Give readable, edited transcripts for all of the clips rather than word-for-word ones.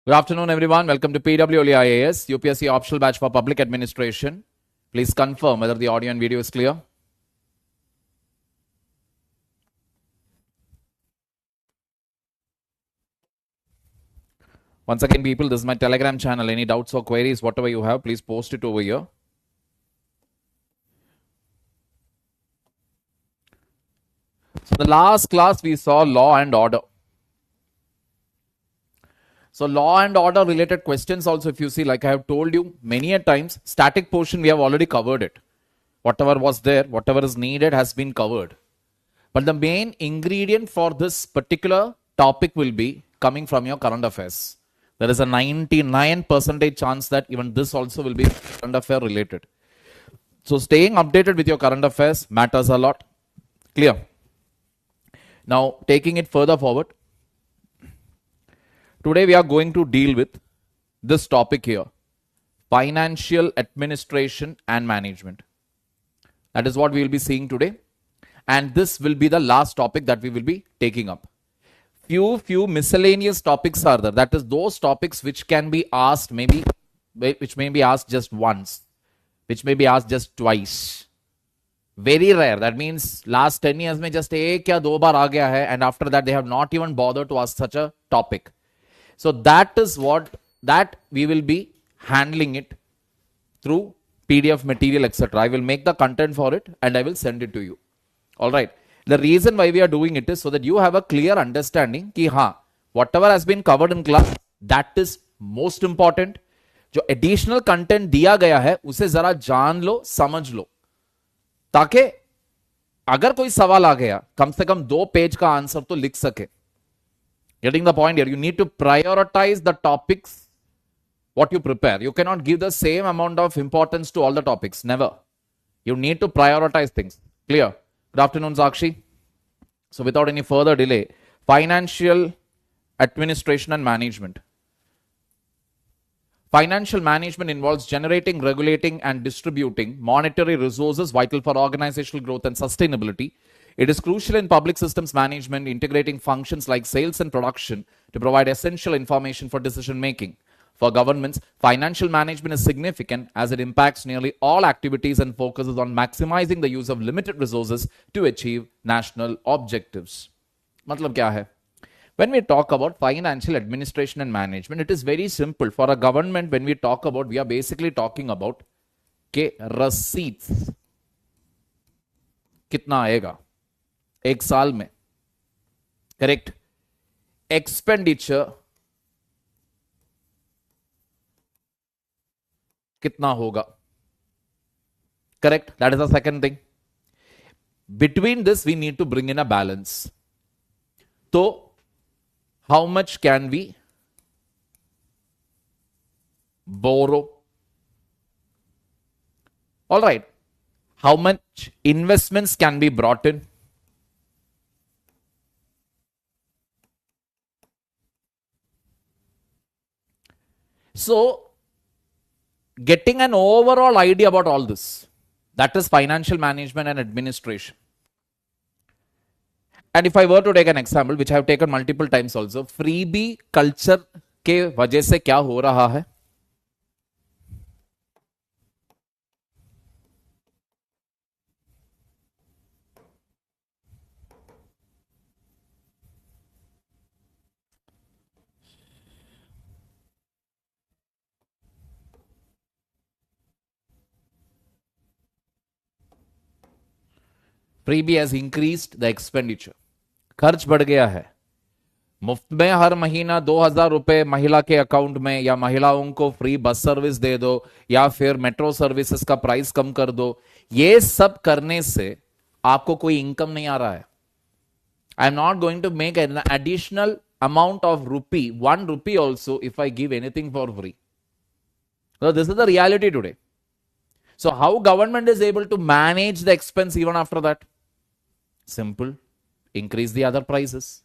Good afternoon, everyone. Welcome to PWLE IAS, UPSC optional batch for public administration. Please confirm whether the audio and video is clear. Once again, people, this is my Telegram channel. Any doubts or queries, whatever you have, please post it over here. So, the last class we saw law and order. So, law and order related questions also, if you see, like I have told you many a times, static portion we have already covered it. Whatever was there, whatever is needed has been covered. But the main ingredient for this particular topic will be coming from your current affairs. There is a 99% chance that even this also will be current affair related. So staying updated with your current affairs matters a lot. Clear? Now taking it further forward. Today we are going to deal with this topic here. Financial administration and management. That is what we will be seeing today. And this will be the last topic that we will be taking up. Few miscellaneous topics are there. That is those topics which can be asked which may be asked just once, which may be asked just twice. Very rare. That means last 10 years mein just ek ya do baar aa gaya hai, and after that they have not even bothered to ask such a topic. So that is what that we will be handling it through PDF material, etc. I will make the content for it and I will send it to you. All right. The reason why we are doing it is so that you have a clear understanding कि हाँ, whatever has been covered in class, that is most important. जो additional content दिया गया है उसे जरा जान लो, समझ लो, ताकि अगर कोई सवाल आ गया कम से कम 2 पेज का आंसर तो लिख सके. Getting the point here? You need to prioritize the topics what you prepare. You cannot give the same amount of importance to all the topics. Never. You need to prioritize things. Clear? Good afternoon, Sakshi. So without any further delay, financial administration and management. Financial management involves generating, regulating, and distributing monetary resources vital for organizational growth and sustainability. It is crucial in public systems management, integrating functions like sales and production to provide essential information for decision making. For governments, financial management is significant as it impacts nearly all activities and focuses on maximizing the use of limited resources to achieve national objectives. मतलब क्या है? When we talk about financial administration and management, it is very simple. For a government, when we talk about, we are basically talking about के receipts कितना आएगा एक साल में, correct? Expenditure कितना होगा, correct? That is the second thing. Between this we need to bring in a balance. So how much can we borrow? All right. How much investments can be brought in? So getting an overall idea about all this, that is financial management and administration. And if I were to take an example, which I have taken multiple times also, freebie culture के वजह से क्या हो रहा है? Freebie has increased the expenditure. खर्च बढ़ गया है. मुफ्त में हर महीना 2000 रुपए महिला के अकाउंट में, या महिलाओं को फ्री बस सर्विस दे दो, या फिर मेट्रो सर्विसेज का प्राइस कम कर दो. ये सब करने से आपको कोई इनकम नहीं आ रहा है. I am not going to make an additional amount of rupee, 1 rupee also, if I give anything for free. So this is the reality today. So how government is able to manage the expense even after that? Simple. Increase the other prices.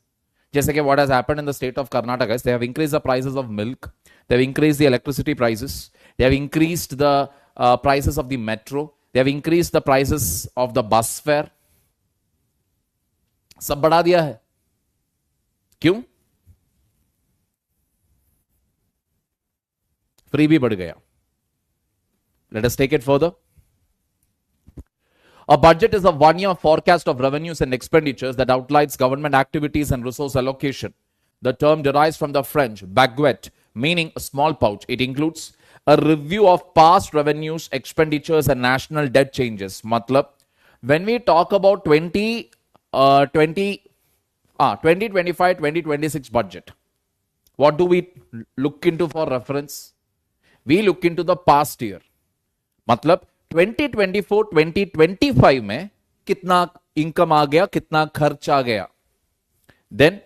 Just like what has happened in the state of Karnataka is they have increased the prices of milk. They have increased the electricity prices. They have increased the prices of the metro. They have increased the prices of the bus fare. सब बढ़ा दिया है. क्यों? Free भी बढ़ गया. Let us take it further. A budget is a one-year forecast of revenues and expenditures that outlines government activities and resource allocation. The term derives from the French baguette, meaning a small pouch. It includes a review of past revenues, expenditures, and national debt changes. Matlab, when we talk about 2025, 2026 budget, what do we look into for reference? We look into the past year. मतलब 2024-2025 में कितना income आ गया, कितना खर्च आ गया. Then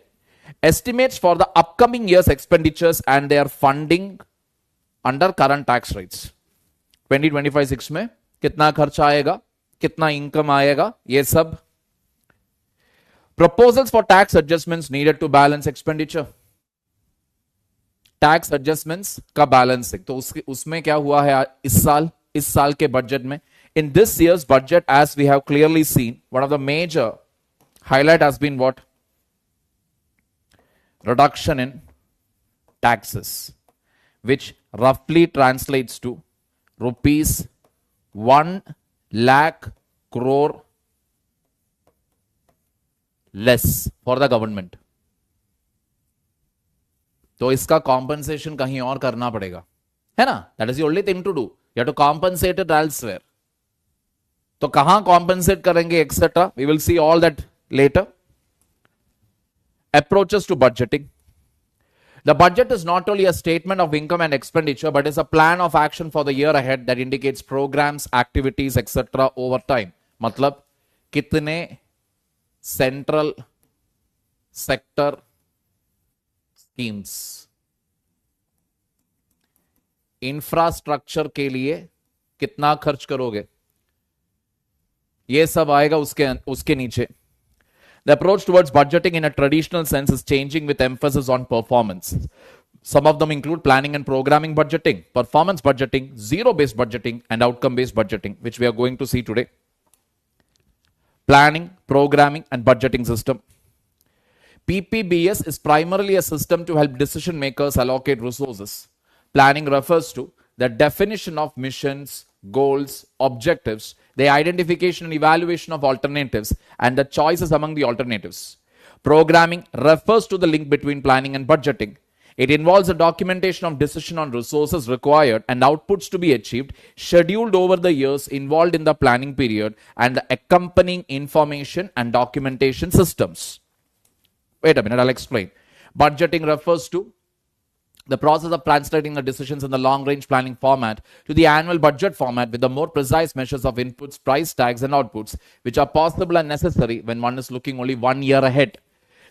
estimates for the upcoming year's expenditures and their funding under current tax rates. 2025-6 में कितना खर्च आएगा, कितना इनकम आएगा, ये सब. Proposals for tax adjustments needed to balance expenditure. Tax adjustments का बैलेंसिंग, तो उसमें क्या हुआ है इस साल के बजट में. In this year's budget, as we have clearly seen, one of the major highlight has been what? Reduction in taxes, which roughly translates to rupees 1 lakh crore less for the government. तो इसका compensation कहीं और करना पड़ेगा, है ना? That is the only thing to do. You have to compensate it elsewhere. तो कहां कॉम्पनसेट करेंगे etcetera, we will see all that later. Approaches to budgeting. The budget is not only a statement of income and expenditure, but is a plan of action for the year ahead that indicates programs, activities, etc. over time. मतलब कितने central sector schemes, infrastructure के लिए कितना खर्च करोगे, ये सब आएगा उसके नीचे. The approach towards budgeting in a traditional sense is changing with emphasis on performance. Some of them include planning and programming budgeting, performance budgeting, zero-based budgeting, and outcome-based budgeting, which we are going to see today. Planning, programming, and budgeting system. PPBS is primarily a system to help decision makers allocate resources. Planning refers to the definition of missions, goals, objectives, the identification and evaluation of alternatives, and the choices among the alternatives. Programming refers to the link between planning and budgeting. It involves the documentation of decision on resources required and outputs to be achieved, scheduled over the years involved in the planning period, and the accompanying information and documentation systems. Wait a minute, I'll explain. Budgeting refers to the process of translating the decisions in the long-range planning format to the annual budget format with the more precise measures of inputs, price tags, and outputs, which are possible and necessary when one is looking only 1 year ahead.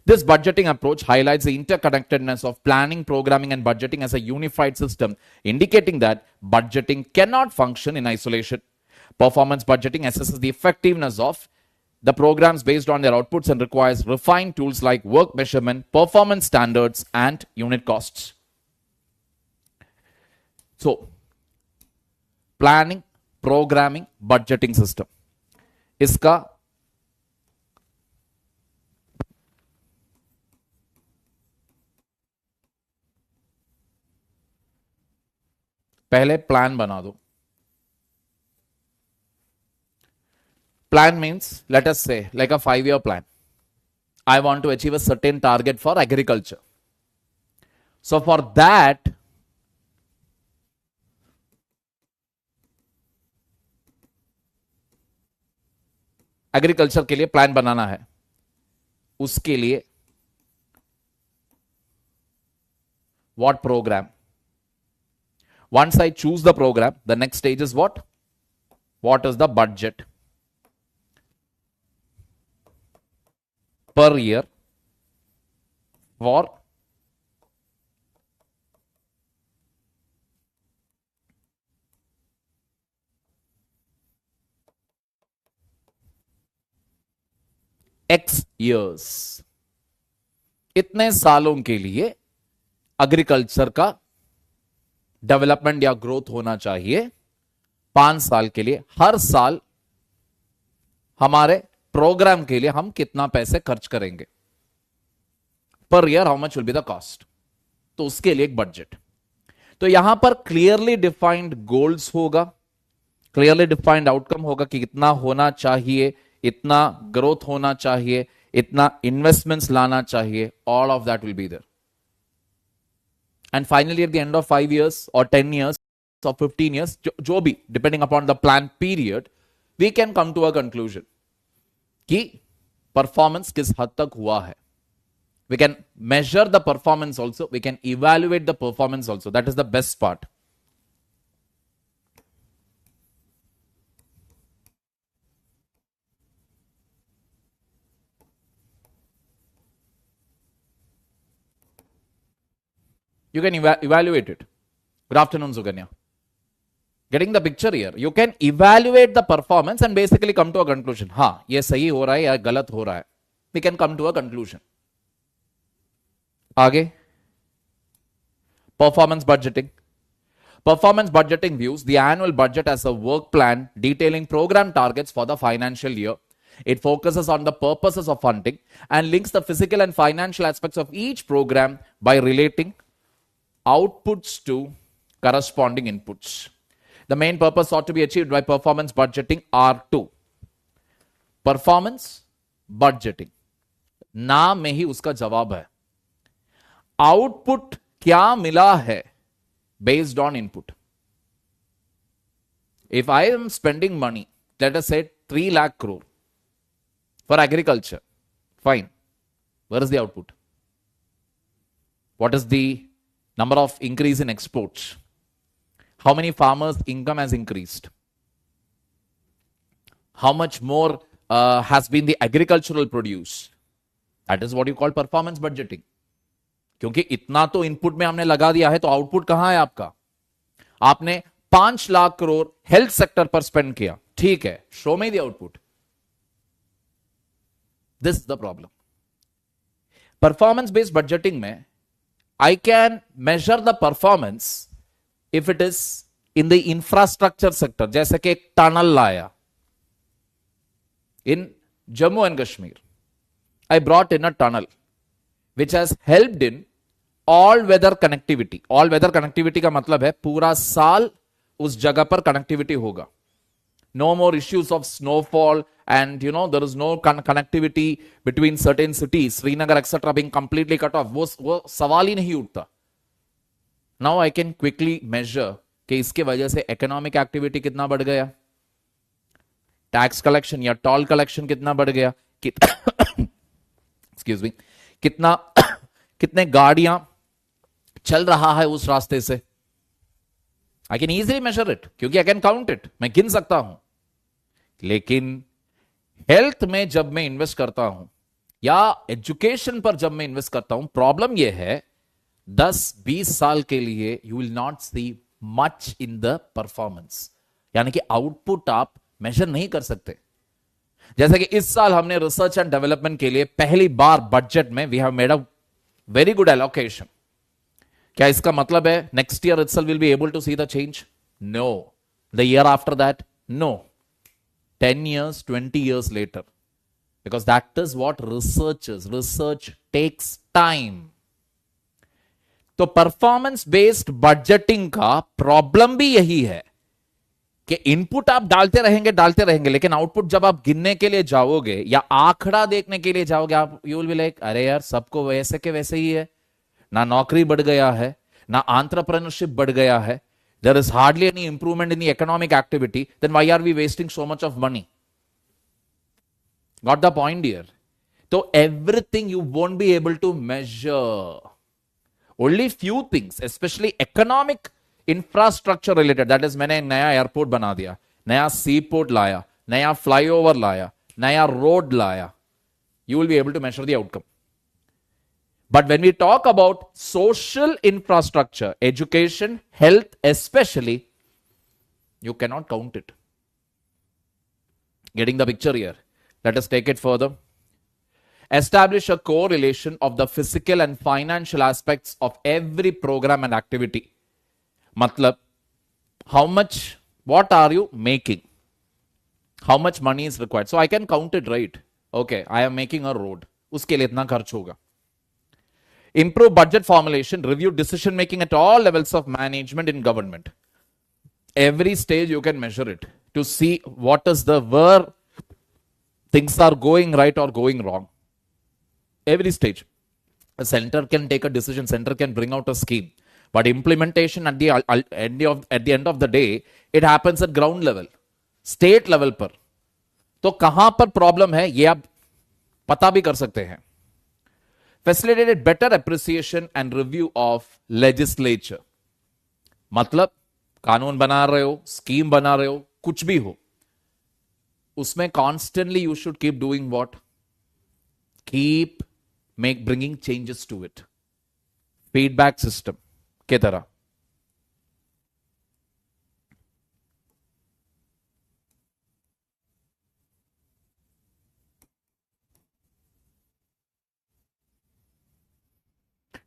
This budgeting approach highlights the interconnectedness of planning, programming, and budgeting as a unified system, indicating that budgeting cannot function in isolation. Performance budgeting assesses the effectiveness of the programs based on their outputs and requires refined tools like work measurement, performance standards, and unit costs. So, planning, programming, budgeting system. इसका पहले plan बना दो. Plan means, let us say, like a 5-year plan. I want to achieve a certain target for agriculture. So for that, agriculture के लिए plan बनाना है. उसके लिए what program? Once I choose the program, the next stage is what? What is the budget per year for X years. इतने सालों के लिए agriculture का डेवलपमेंट या ग्रोथ होना चाहिए. 5 साल के लिए, हर साल हमारे प्रोग्राम के लिए हम कितना पैसे खर्च करेंगे, per year how much will be the cost. तो उसके लिए एक बजट. तो यहां पर क्लियरली डिफाइंड गोल्स होगा, क्लियरली डिफाइंड आउटकम होगा कि कितना होना चाहिए, इतना ग्रोथ होना चाहिए, इतना इन्वेस्टमेंट्स लाना चाहिए. All of that will be there. And finally, at the end of 5 years or 10 years or 15 years, जो भी, depending upon the plan period, we can come to a conclusion कि performance किस हद तक हुआ है. We can measure the performance also. We can evaluate the performance also. That is the best part. You can evaluate it. Good afternoon, Suganya. Getting the picture here. You can evaluate the performance and basically come to a conclusion. हाँ, ये सही हो रहा है या गलत हो रहा है. We can come to a conclusion. आगे. Performance budgeting. Performance budgeting views the annual budget as a work plan detailing program targets for the financial year. It focuses on the purposes of funding and links the physical and financial aspects of each program by relating outputs to corresponding inputs. The main purpose sought to be achieved by performance budgeting are two. Performance budgeting. नाम में ही उसका जवाब है. Output क्या मिला है based on input. If I am spending money, let us say 3 lakh crore for agriculture, fine. Where is the output? What is the number of increase in exports? How many farmers' income has increased? How much more has been the agricultural produce? That is what you call performance budgeting. क्योंकि इतना तो input में हमने लगा दिया है, तो output कहां है आपका? आपने 5 लाख करोड़ हेल्थ सेक्टर पर स्पेंड किया, ठीक है, शो में the output. This is the problem. Performance based budgeting में I can measure the performance if it is in the infrastructure sector. जैसे कि एक टनल लाया in Jammu and Kashmir. I brought in a tunnel which has helped in all weather connectivity. All weather connectivity का मतलब है पूरा साल उस जगह पर कनेक्टिविटी होगा. No more issues of snowfall and there is no connectivity between certain cities, Srinagar etc. being completely cut off. वो सवाल ही नहीं उठता. Now I can quickly measure कि इसके वजह से economic activity कितना बढ़ गया, tax collection या toll collection कितना बढ़ गया, excuse me, कितने गाड़ियां चल रहा है उस रास्ते से. I can easily measure it क्योंकि I can count it. मैं गिन सकता हूं. लेकिन हेल्थ में जब मैं इन्वेस्ट करता हूं या एजुकेशन पर जब मैं इन्वेस्ट करता हूं, प्रॉब्लम यह है 10-20 साल के लिए you will not see much in the performance. यानी कि आउटपुट आप मेजर नहीं कर सकते. जैसे कि इस साल हमने रिसर्च एंड डेवलपमेंट के लिए पहली बार बजट में we have made a very good allocation. क्या इसका मतलब है next year itself will be able to see the change? No. The year after that? No. 10 years, 20 years later. Because that is what research takes time. तो performance based budgeting का problem भी यही है कि इनपुट आप डालते रहेंगे, लेकिन आउटपुट जब आप गिनने के लिए जाओगे या आंकड़ा देखने के लिए जाओगे, आप यू विल बी लाइक, अरे यार सबको वैसे के वैसे ही है. ना नौकरी बढ़ गया है, ना एंटरप्रेन्योरशिप बढ़ गया है. There is hardly any improvement in the economic activity. Then why are we wasting so much of money? Got the point here? So everything you won't be able to measure. Only few things, especially economic infrastructure related. That is, मैंने नया airport बना दिया, नया सी port लाया, नया flyover लाया, नया road लाया. You will be able to measure the outcome. But when we talk about social infrastructure, education, health especially, you cannot count it. Getting the picture here? Let us take it further. Establish a correlation of the physical and financial aspects of every program and activity. Matlab, how much, what are you making? How much money is required? So I can count it, right? Okay, I am making a road. उसके लिए इतना खर्च होगा. Improve budget formulation, review decision making at all levels of management in government. Every stage you can measure it to see what is the where things are going right or going wrong. Every stage. A center can take a decision, center can bring out a scheme, but implementation at the end of the day, it happens at ground level, state level पर. तो कहां पर problem है ये आप पता भी कर सकते हैं. Facilitated better appreciation and review of legislature. मतलब कानून बना रहे हो, स्कीम बना रहे हो, कुछ भी हो, उसमें constantly you should keep doing what? Keep bringing changes to it. Feedback system के तरह.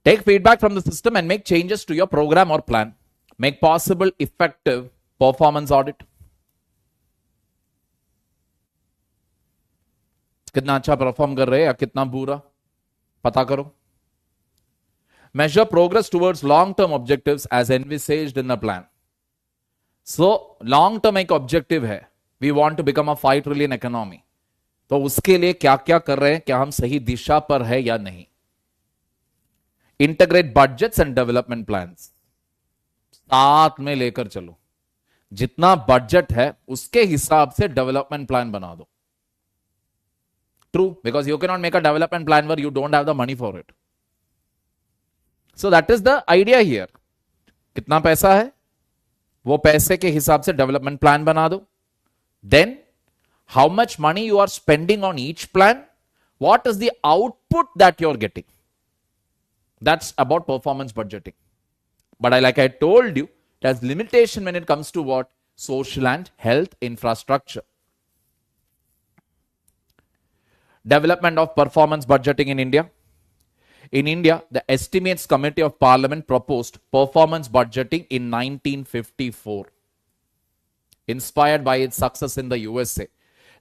Take feedback from the system and make changes to your program or plan. Make possible effective performance audit. कितना अच्छा perform कर रहे हैं या कितना बुरा पता करो. Measure progress towards long-term objectives as envisaged in the plan. So, long-term एक objective है. We want to become a 5 trillion economy. तो उसके लिए क्या क्या कर रहे हैं, क्या हम सही दिशा पर है या नहीं. Integrate budgets and development plans. साथ में लेकर चलो. जितना बजट है उसके हिसाब से डेवलपमेंट प्लान बना दो. True, because you cannot make a development plan where you don't have the money for it. So that is the idea here. कितना पैसा है वो पैसे के हिसाब से डेवलपमेंट प्लान बना दो. Then how much money you are spending on each plan, what is the output that you're getting. That's about performance budgeting. But like I told you, it has limitation when it comes to what? Social and health infrastructure. Development of performance budgeting in India. In India, the Estimates Committee of Parliament proposed performance budgeting in 1954. Inspired by its success in the USA,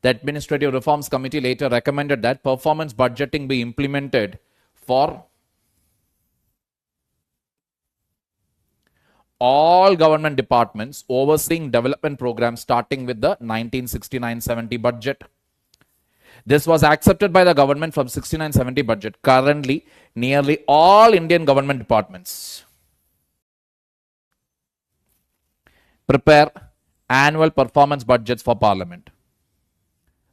the Administrative Reforms Committee later recommended that performance budgeting be implemented for all government departments overseeing development programs starting with the 1969-70 budget. This was accepted by the government from 69-70 budget. Currently, nearly all Indian government departments prepare annual performance budgets for Parliament.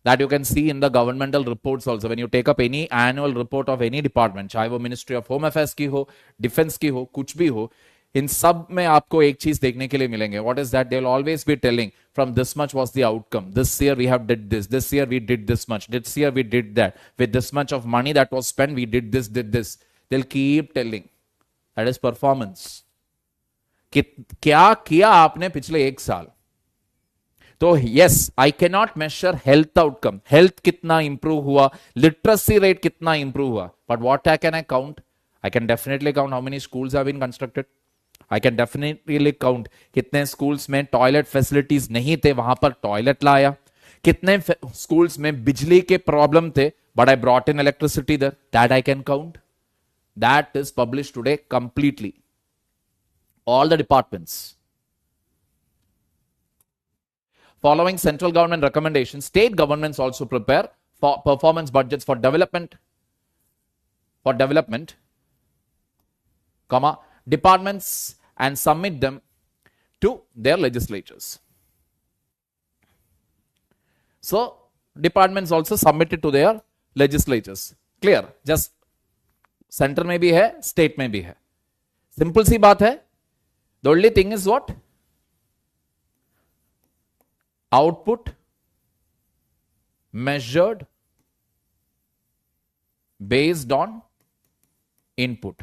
That you can see in the governmental reports also. When you take up any annual report of any department, चाहे वो Ministry of Home Affairs की हो, Defense की हो, कुछ भी हो, इन सब में आपको एक चीज देखने के लिए मिलेंगे. What is that? They will always be telling from this much was the outcome. This year we have did this. This year we did this much. This year we did that. With this much of money that was spent, we did this, did this. They'll keep telling. That is performance. क्या किया आपने पिछले एक साल. तो yes, I cannot measure health outcome. Health कितना improve हुआ, literacy rate कितना improve हुआ. But what can I count? I can definitely count how many schools have been constructed. I can definitely count कितने schools में toilet facilities नहीं थे, वहां पर toilet लाया. कितने schools में बिजली के problem थे, but I brought in electricity there. That I can count. That is published today completely. All the departments. Following central government recommendations, state governments also prepare for performance budgets for development, departments and submit them to their legislatures. So, departments also submit it to their legislatures. Clear? Just center में भी है, state में भी है. Simple सी बात है. The only thing is what? Output measured based on input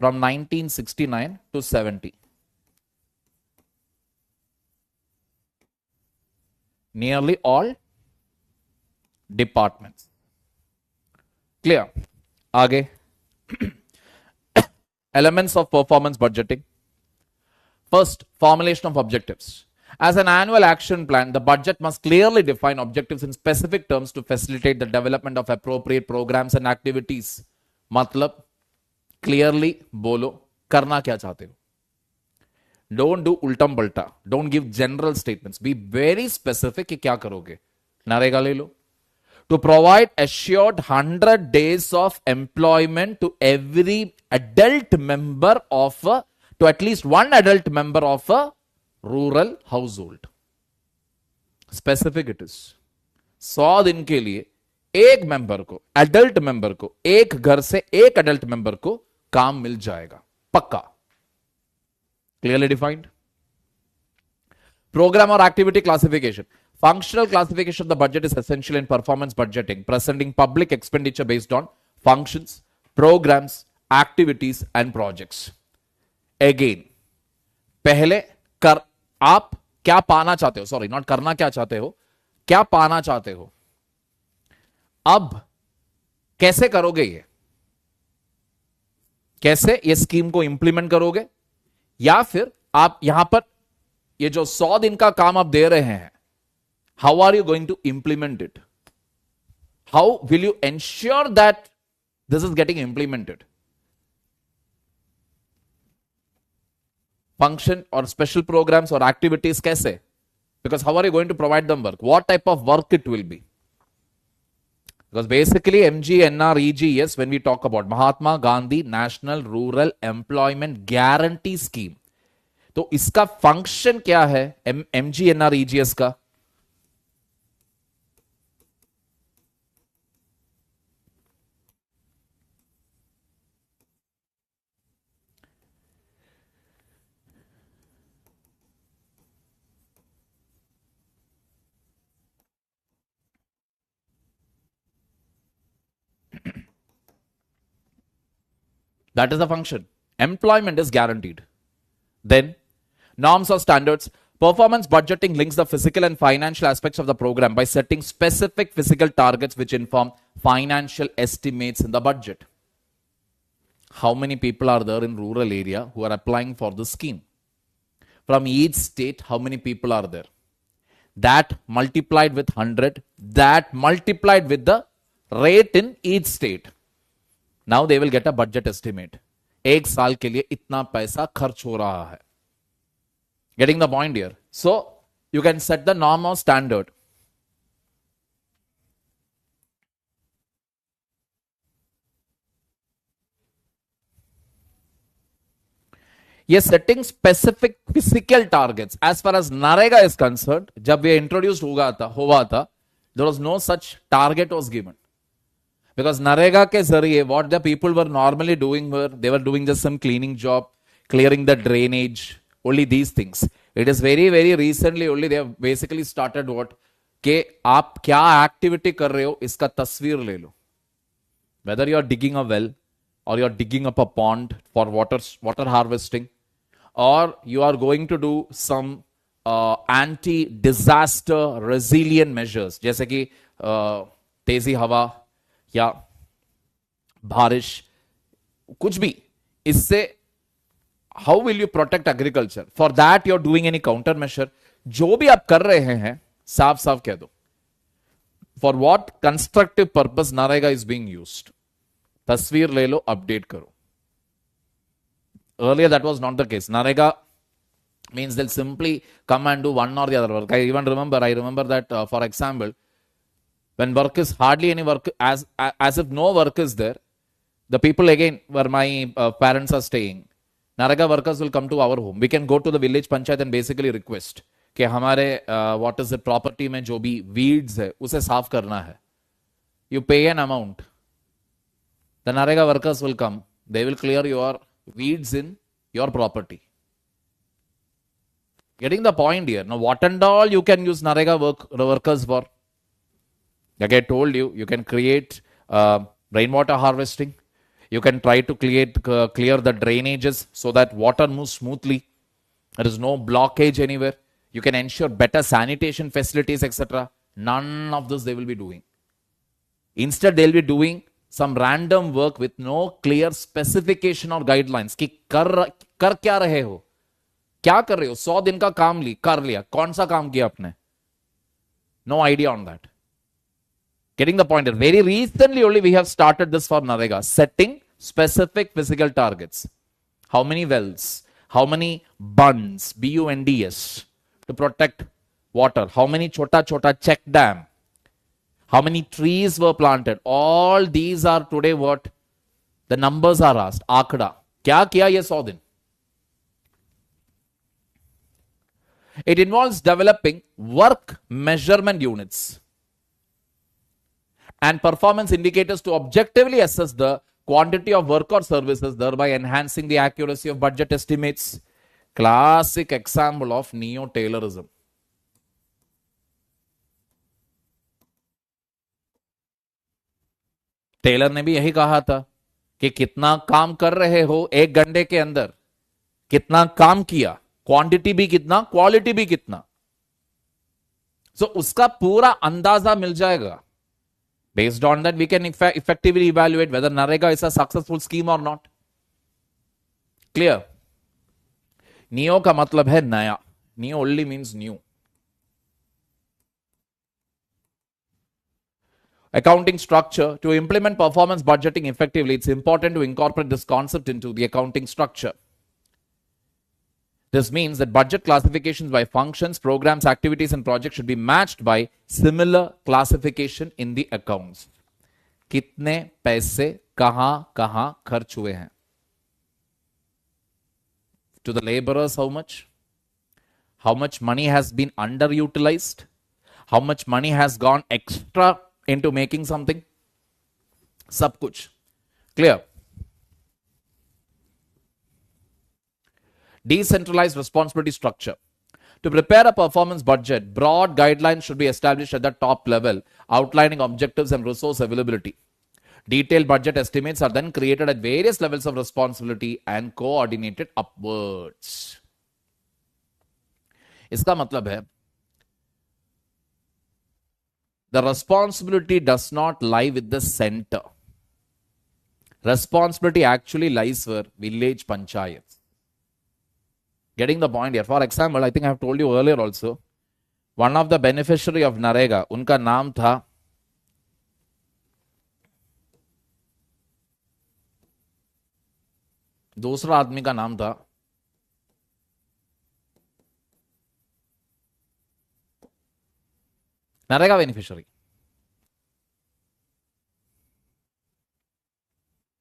from 1969 to 70. Nearly all departments. Clear? आगे. Elements of performance budgeting. First, formulation of objectives. As an annual action plan, the budget must clearly define objectives in specific terms to facilitate the development of appropriate programs and activities. मतलब clearly बोलो करना क्या चाहते हो. Don't do उल्टम पल्टा, don't give general statements, be very specific कि क्या करोगे. नरेगा ले लो. To provide assured 100 days of employment to every adult member of to at least one adult member of a rural household. Specific it is. 100 दिन के लिए एक member को, adult member को, एक घर से एक एडल्ट मेंबर को काम मिल जाएगा पक्का. Clearly defined. Program or activity classification. Functional classification of the budget is essential in performance budgeting, presenting public expenditure based on functions, programs, activities, and projects. Again, पहले कर आप क्या पाना चाहते हो, सॉरी नॉट करना क्या चाहते हो, क्या पाना चाहते हो. अब कैसे करोगे ये, कैसे ये स्कीम को इंप्लीमेंट करोगे, या फिर आप यहां पर ये जो 100 दिन का काम आप दे रहे हैं, how are you going to implement it, how will you ensure that this is getting implemented. Function और स्पेशल प्रोग्राम्स और एक्टिविटीज कैसे, because how are you going to provide them work, what type of work it will be. Because basically MGNREGS, when we talk about Mahatma Gandhi National Rural Employment Guarantee Scheme, तो इसका function क्या है MGNREGS का. That is the function. Employment is guaranteed. Then, norms or standards. Performance budgeting links the physical and financial aspects of the program by setting specific physical targets which inform financial estimates in the budget. How many people are there in rural area who are applying for the scheme? From each state, how many people are there? That multiplied with 100, that multiplied with the rate in each state. Now they will get a budget estimate. एक साल के लिए इतना पैसा खर्च हो रहा है. Getting the point here. So you can set the norm or standard. ये setting specific physical targets as far as NREGA is concerned, जब ये introduced हुआ था, there was no such target was given. Because NREGA के जरिए what the people were normally doing were, they were doing just some cleaning job, clearing the drainage, only these things. It is very, very recently only they have basically started what, कि आप क्या activity कर रहे हो, इसका तस्वीर ले लो. Whether you are digging a well, or you are digging up a pond for water harvesting, or you are going to do some anti-disaster resilient measures, जैसे कि तेजी हवा या बारिश, कुछ भी, इससे how will you protect agriculture. For that you are doing any counter measure. जो भी आप कर रहे हैं साफ साफ कह दो, for what constructive purpose NREGA is being used. तस्वीर ले लो, अपडेट करो. Earlier that was not the case. Narega means they'll simply come and do one or the other work. I remember that for example, when work is hardly any work, as if no work is there, the people again where my parents are staying, Narega workers will come to our home. We can go to the village panchayat and basically request कि हमारे what is the property में जो भी weeds है उसे साफ करना है. You pay an amount. The Narega workers will come. They will clear your weeds in your property. Getting the point here. Now, what and all you can use Narega workers for? Like I told you, you can create rainwater harvesting. You can try to clear the drainages so that water moves smoothly. There is no blockage anywhere. You can ensure better sanitation facilities, etc. None of this they will be doing. Instead, they will be doing some random work with no clear specification or guidelines कि कर क्या रहे हो, क्या कर रहे हो. 100 दिन का काम कर लिया, कौन सा काम किया आपने? No idea on that. Getting the point? Very recently only we have started this for Narega, setting specific physical targets. How many wells? How many bunds? BUNDS to protect water? How many chota chota check dam? How many trees were planted? All these are today what the numbers are asked. Akda. Kya kiya ye 100 din? It involves developing work measurement units and performance indicators to objectively assess the quantity of work or services, thereby enhancing the accuracy of budget estimates. Classic example of neo-Taylorism. Taylor ने भी यही कहा था कि कितना काम कर रहे हो एक घंटे के अंदर, कितना काम किया, क्वांटिटी भी कितना, क्वालिटी भी कितना. सो उसका पूरा अंदाजा मिल जाएगा. Based on that, we can effectively evaluate whether Narega is a successful scheme or not. Clear? Neo का मतलब है नया. Neo only means new. Accounting structure. To implement performance budgeting effectively, it's important to incorporate this concept into the accounting structure. This means that budget classifications by functions, programs, activities, and projects should be matched by similar classification in the accounts. कितने पैसे कहां कहां खर्च हुए हैं? To the laborers, how much? How much money has been underutilized? How much money has gone extra into making something? सब कुछ. Clear? Decentralized responsibility structure. To prepare a performance budget, broad guidelines should be established at the top level, outlining objectives and resource availability. Detailed budget estimates are then created at various levels of responsibility and coordinated upwards. इसका मतलब है, the responsibility does not lie with the center. Responsibility actually lies for village panchayats. Getting the point here. For example, I think I have told you earlier also, one of the beneficiary of Narega, उनका नाम था दूसरा आदमी का नाम था NREGA beneficiary.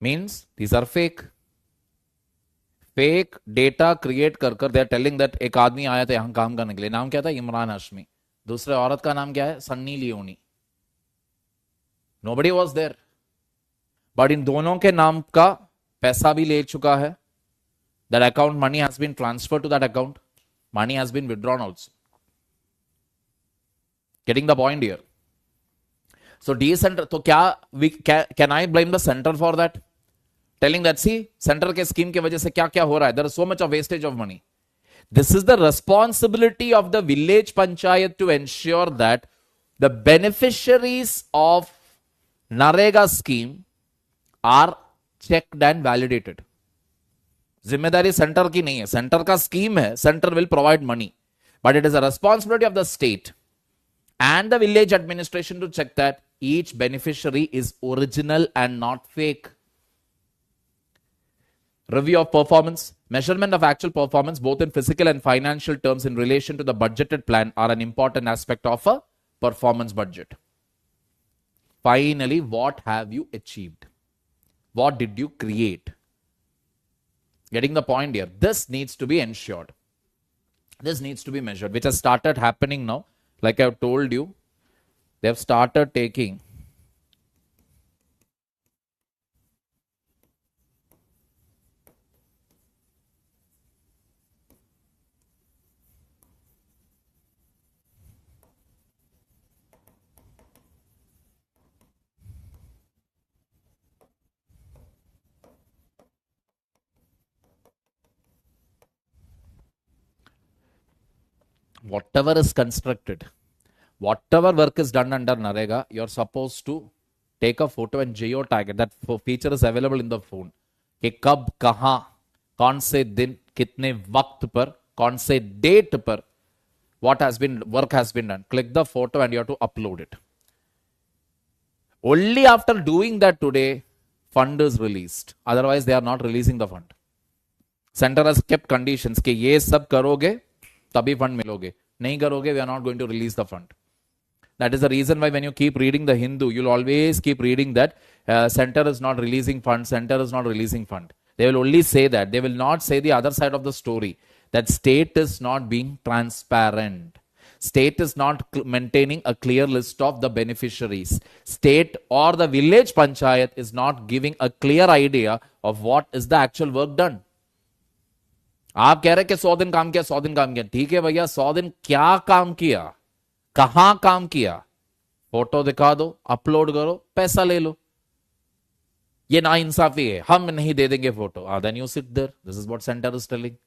Means these are fake. Fake data create कर कर दे आर टेलिंग दैट एक आदमी आया था यहां काम करने के लिए, नाम क्या था? इमरान हाशमी. दूसरे औरत का नाम क्या है? Sunny Leone. Nobody was there, but इन दोनों के नाम का पैसा भी ले चुका है. That account money has been transfer to that account, money has been withdrawn also. Getting the point here. So decentre, तो क्या can I blame the centre for that? Telling that, see, center के scheme के वजह से क्या क्या हो रहा है, there is so much of wastage of money. This is the responsibility of the village panchayat to ensure that the beneficiaries of Narega scheme are checked and validated. जिम्मेदारी सेंटर की नहीं है, सेंटर का स्कीम है, centre will provide money, but it is a responsibility of the state and the village administration to check that each beneficiary is original and not fake. Review of performance. Measurement of actual performance, both in physical and financial terms in relation to the budgeted plan, are an important aspect of a performance budget. Finally, what have you achieved? What did you create? Getting the point here. This needs to be ensured. This needs to be measured, which has started happening now. Like I have told you, they have started taking whatever is constructed, whatever work is done under Narega, you're supposed to take a photo and geotag it. That feature is available in the phone. कि कब कहां कौन से दिन कितने वक्त पर कौन से डेट पर what has been work has been done. Click the photo and you have to upload it. Only after doing that today, fund is released. Otherwise, they are not releasing the fund. Center has kept conditions कि ये सब करोगे तभी fund मिलोगे. नहीं करोगे, we are not going to release the fund. That is the reason why when you keep reading the Hindu, you'll always keep reading that center is not releasing fund, center is not releasing fund. They will only say that. They will not say the other side of the story, that state is not being transparent. State is not maintaining a clear list of the beneficiaries. State or the village panchayat is not giving a clear idea of what is the actual work done. आप कह रहे कि 100 दिन काम किया, 100 दिन काम किया. ठीक है भैया, 100 दिन क्या काम किया, कहां काम किया, फोटो दिखा दो, अपलोड करो, पैसा ले लो. ये ना इंसाफी है, हम नहीं दे देंगे photo. Then you sit there. This is what center is telling.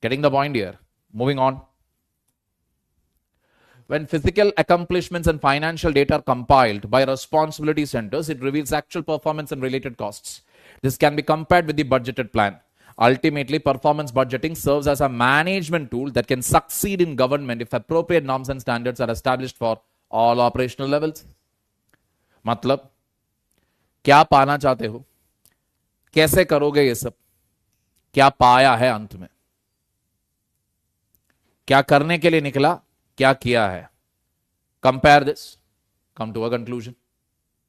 Getting the point here. Moving on. When physical accomplishments and financial data are compiled by responsibility centers, it reveals actual performance and related costs. This can be compared with the budgeted plan. Ultimately, performance budgeting serves as a management tool that can succeed in government if appropriate norms and standards are established for all operational levels. मतलब क्या पाना चाहते हो, कैसे करोगे ये सब, क्या पाया है अंत में, क्या करने के लिए निकला, क्या किया है. Compare this, come to a conclusion.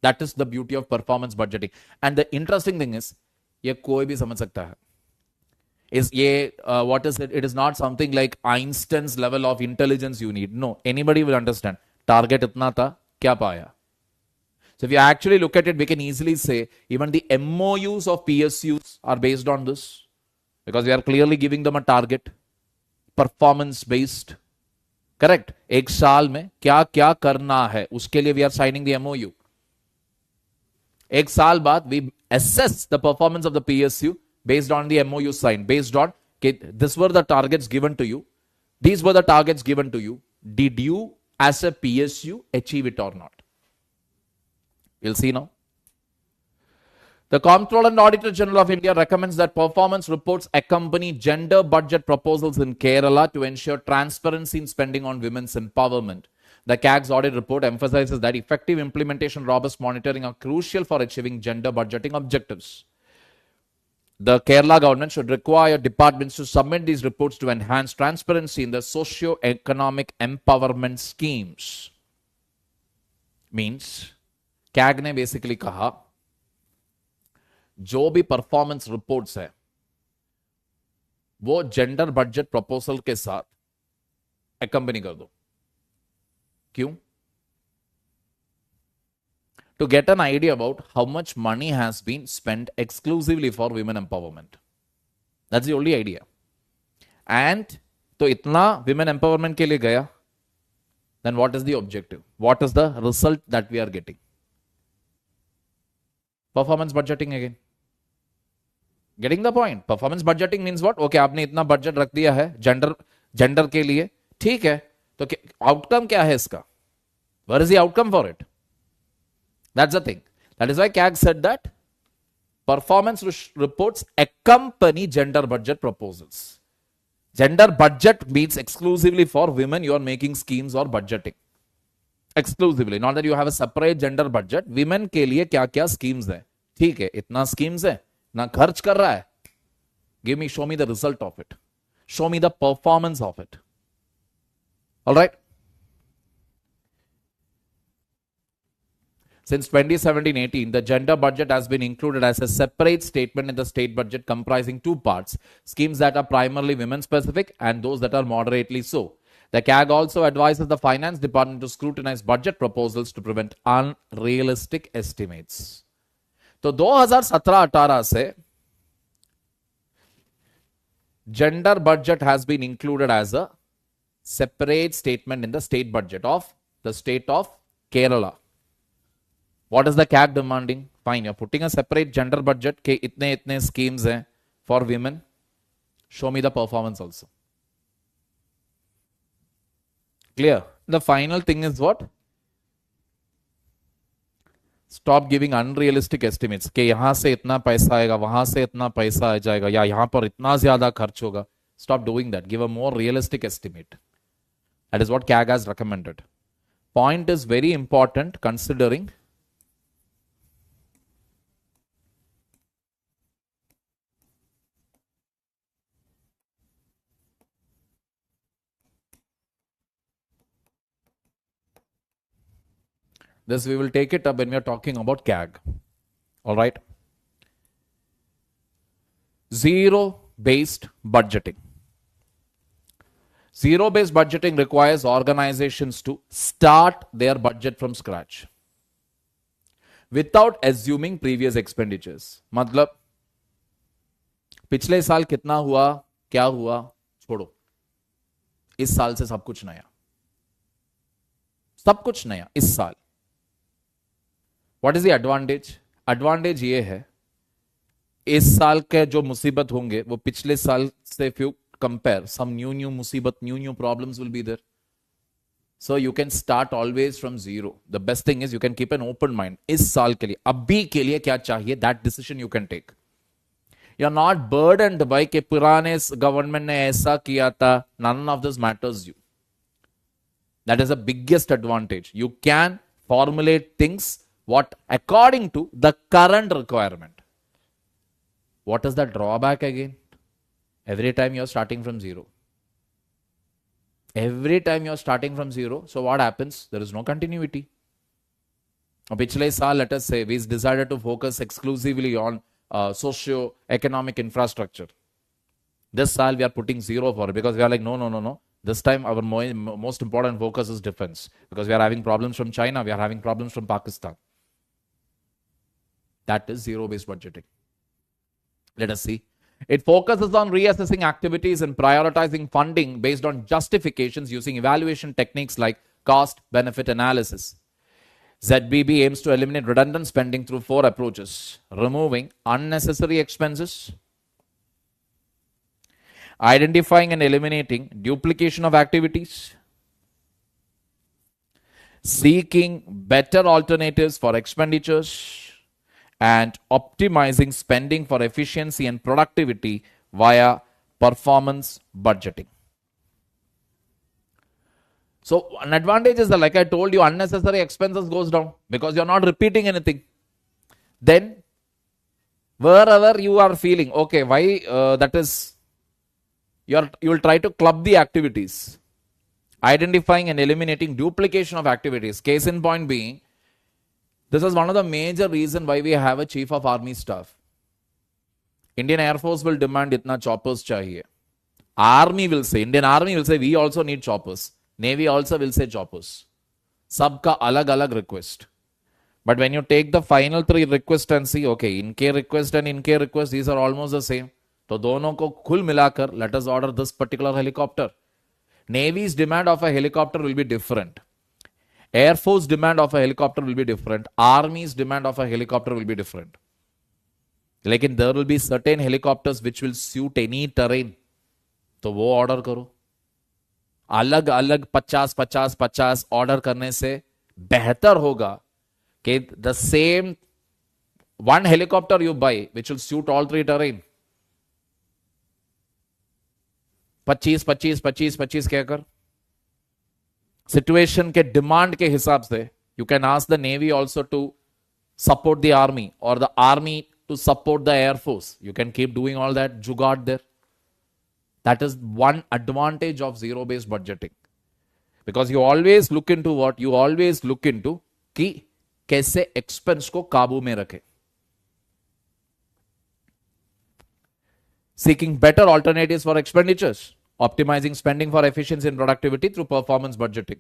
That is the beauty of performance budgeting. And the interesting thing is, ये कोई भी समझ सकता है. Is what is it? It is not something like Einstein's level of intelligence you need. No, anybody will understand. Target itna tha, kya paya. So if you actually look at it, we can easily say even the MOUs of PSUs are based on this, because we are clearly giving them a target, performance based. Correct? एक साल में क्या क्या करना है, उसके लिए we are signing the MOU. एक साल बाद we assess the performance of the PSU based on the MOU signed, based on, okay, this were the targets given to you, these were the targets given to you, did you as a PSU achieve it or not? We'll see now. The Comptroller and Auditor General of India recommends that performance reports accompany gender budget proposals in Kerala to ensure transparency in spending on women's empowerment. The CAG's audit report emphasizes that effective implementation and robust monitoring are crucial for achieving gender budgeting objectives. The Kerala government should require departments to submit these reports to enhance transparency in the socio-economic empowerment schemes. Means, CAG ने basically कहा, जो भी performance reports है वो gender budget proposal के साथ accompany कर दो. क्यों? To get an idea about how much money has been spent exclusively for women empowerment. That's the only idea. And तो इतना women empowerment के लिए गया, then what is the objective? What is the result that we are getting? Performance budgeting again. Getting the point? Performance budgeting means what? Okay, आपने इतना budget रख दिया है जेंडर के लिए, ठीक है, तो आउटकम क्या है इसका? Where is the outcome for it? That's the thing. That is why CAG said that performance reports accompany gender budget proposals. Gender budget means exclusively for women you are making schemes or budgeting. Exclusively. Not that you have a separate gender budget. Women के लिए क्या क्या schemes है? ठीक है, इतना schemes है, ना खर्च कर रहा है. Show me the result of it. Show me the performance of it. All right. Since 2017-18, the gender budget has been included as a separate statement in the state budget comprising two parts, schemes that are primarily women-specific and those that are moderately so. The CAG also advises the Finance Department to scrutinize budget proposals to prevent unrealistic estimates. तो 2017-18 से gender budget has been included as a separate statement in the state budget of the state of Kerala. What is the CAG demanding? Fine, you're putting a separate gender budget के इतने schemes हैं for women. Show me the performance also. Clear? The final thing is what? Stop giving unrealistic estimates कि यहाँ से इतना पैसा आएगा, वहां से इतना पैसा आ जाएगा, या यहाँ पर इतना ज्यादा खर्च होगा. Stop doing that. Give a more realistic estimate. That is what CAG has recommended. Point is very important considering This we will take it up when we are talking about CAG. All right. Zero-based budgeting. Zero-based budgeting requires organizations to start their budget from scratch without assuming previous expenditures. मतलब पिछले साल कितना हुआ, क्या हुआ, छोड़ो. इस साल से सब कुछ नया. सब कुछ नया इस साल. What is the advantage? Advantage ये है, इस साल के जो मुसीबत होंगे वो पिछले साल से if you compare, some new मुसीबत, new problems will be there. So you can start always from zero. The best thing is you can keep an open mind. इस साल के लिए, अभी के लिए क्या चाहिए, that decision you can take. You're not burdened by कि पुराने गवर्नमेंट ने ऐसा किया था. None of this matters you. That is the biggest advantage. You can formulate things what according to the current requirement. What is the drawback again? Every time you're starting from zero. Every time you're starting from zero, so what happens? There is no continuity. पिछले साल, let us say, we decided to focus exclusively on socio-economic infrastructure. This saal we are putting zero for it because we are like, no. This time our most important focus is defense because we are having problems from China, we are having problems from Pakistan. That is zero-based budgeting. Let us see. It focuses on reassessing activities and prioritizing funding based on justifications using evaluation techniques like cost-benefit analysis. ZBB aims to eliminate redundant spending through 4 approaches: removing unnecessary expenses, identifying and eliminating duplication of activities, seeking better alternatives for expenditures, and optimizing spending for efficiency and productivity via performance budgeting. So an advantage is that, like I told you, unnecessary expenses goes down because you're not repeating anything. Then wherever you are feeling, okay, why that is, you will try to club the activities, identifying and eliminating duplication of activities. Case in point being, this is one of the major reasons why we have a chief of army staff. Indian Air Force will demand itna choppers chahiye. Army will say, Indian Army will say, we also need choppers. Navy also will say choppers. Sabka alag request. But when you take the final 3 requests and see, okay, in-K request and in-K request, these are almost the same. So dono ko khul milakar, let us order this particular helicopter. Navy's demand of a helicopter will be different. Air Force demand of a helicopter will be different. Army's demand of a helicopter will be different. Like there will be certain helicopters which will suit any terrain. तो वो order करो. अलग 50 order करने से बेहतर होगा कि the same one helicopter you buy which will suit all 3 terrain. 25 क्या कर? Situation के demand के हिसाब से you can ask the Navy also to support the Army or the Army to support the Air Force. You can keep doing all that jugaad there. That is one advantage of zero-based budgeting. Because you always look into what? You always look into कि कैसे expense को काबू में रखे. Seeking better alternatives for expenditures. Optimizing spending for efficiency and productivity through performance budgeting.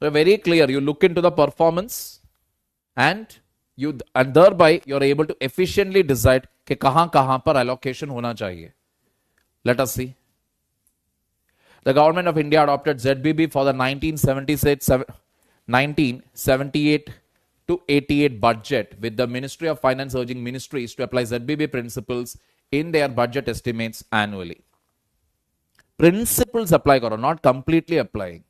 So very clear, you look into the performance and thereby you're able to efficiently decide कि कहां पर allocation होना चाहिए. Let us see. The government of India adopted ZBB for the 1978 to 88 budget, with the Ministry of Finance urging ministries to apply ZBB principles in their budget estimates annually. Principles apply karo, not completely applying.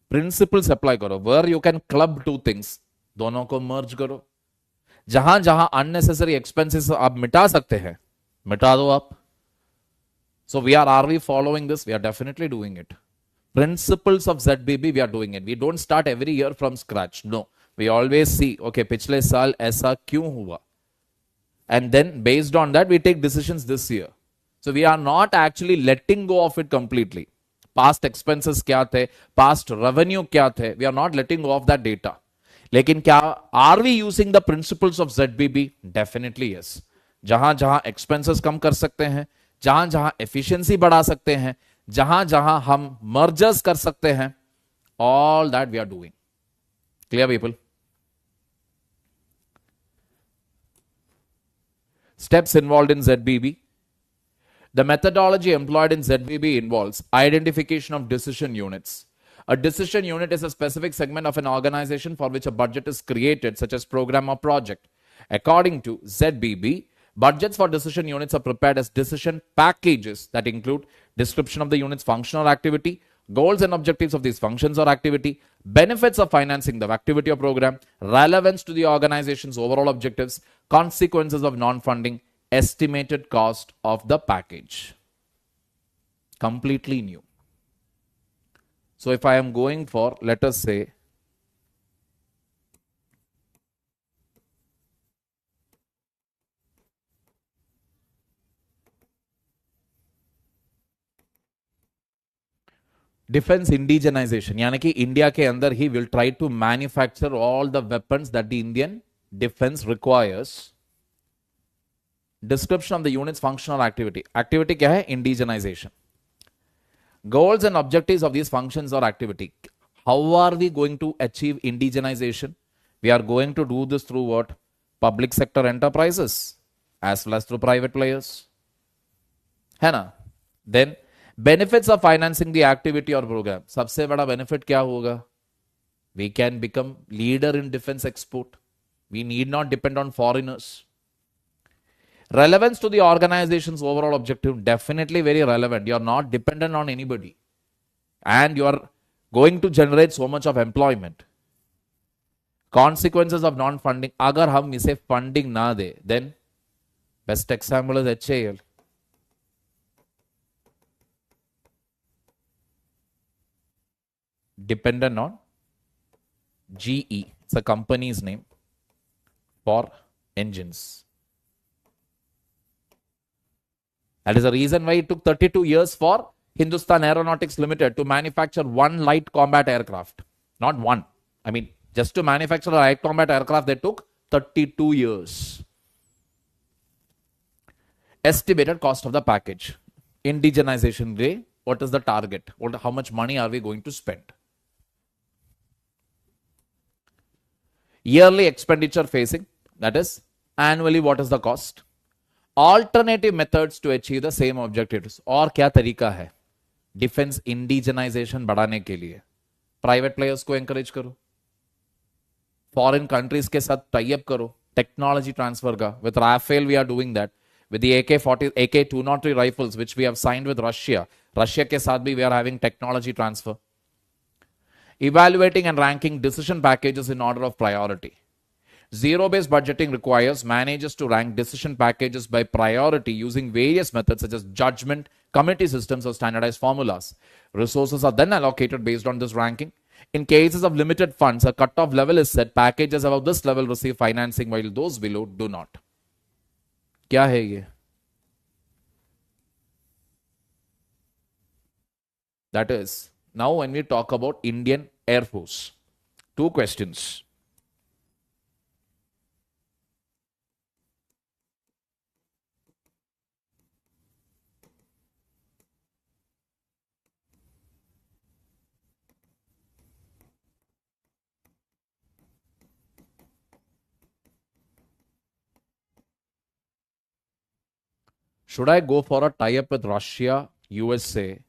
Principles apply karo, where you can club 2 things. दोनों को merge करो. जहां unnecessary expenses आप मिटा सकते हैं, मिटा दो आप. So are we following this? We are definitely doing it. Principles of ZBB, we are doing it. We don't start every year from scratch. No. We always see, okay, पिछले साल ऐसा क्यों हुआ? And then based on that, we take decisions this year. So we are not actually letting go of it completely. Past expenses क्या थे? Past revenue क्या थे? We are not letting go of that data. लेकिन क्या are we using the principles of ZBB? Definitely yes. जहां जहां expenses कम कर सकते हैं, जहां जहां एफिशिएंसी बढ़ा सकते हैं, जहां जहां हम मर्जर्स कर सकते हैं, all that we are doing. Clear, people? Steps involved in ZBB. The methodology employed in ZBB involves identification of decision units. A decision unit is a specific segment of an organization for which a budget is created, such as program or project. According to ZBB, budgets for decision units are prepared as decision packages that include description of the unit's function or activity, goals and objectives of these functions or activity, benefits of financing the activity or program, relevance to the organization's overall objectives, consequences of non-funding, estimated cost of the package. Completely new. So if I am going for, let us say, defence indigenisation, यानी कि India के अंदर ही will try to manufacture all the weapons that the Indian defence requires. Description of the units functional activity. Activity क्या है? Indigenisation. Goals and objectives of these functions or activity. How are we going to achieve indigenization? We are going to do this through what? Public sector enterprises as well as through private players. है ना? Then benefits of financing the activity or program. सबसे बड़ा benefit क्या होगा? We can become leader in defense export. We need not depend on foreigners. Relevance to the organization's overall objective, definitely very relevant. You are not dependent on anybody and you are going to generate so much of employment. Consequences of non-funding, अगर हम इसे funding ना दे, then best example is HAL. Dependent on GE, it's a company's name for engines. That is the reason why it took 32 years for Hindustan Aeronautics Limited to manufacture one light combat aircraft. Not one. I mean, just to manufacture a light combat aircraft, they took 32 years. Estimated cost of the package. Indigenization day, what is the target? How much money are we going to spend? Yearly expenditure phasing, that is, annually what is the cost? Alternative methods to achieve the same objectives. और क्या तरीका है defence indigenisation बढ़ाने के लिए? Private players को encourage करो, foreign countries के साथ टाई अप करो, टेक्नोलॉजी ट्रांसफर का. With Rafale we are doing that. With the AK-203 rifles which we have signed with Russia के साथ भी we are having technology transfer. Evaluating and ranking decision packages in order of priority. Zero-based budgeting requires managers to rank decision packages by priority using various methods such as judgment, committee systems, or standardized formulas. Resources are then allocated based on this ranking. In cases of limited funds, a cutoff level is set. Packages above this level receive financing while those below do not. क्या है ये? That is, now when we talk about Indian Air Force, two questions. Should I go for a tie-up with Russia, USA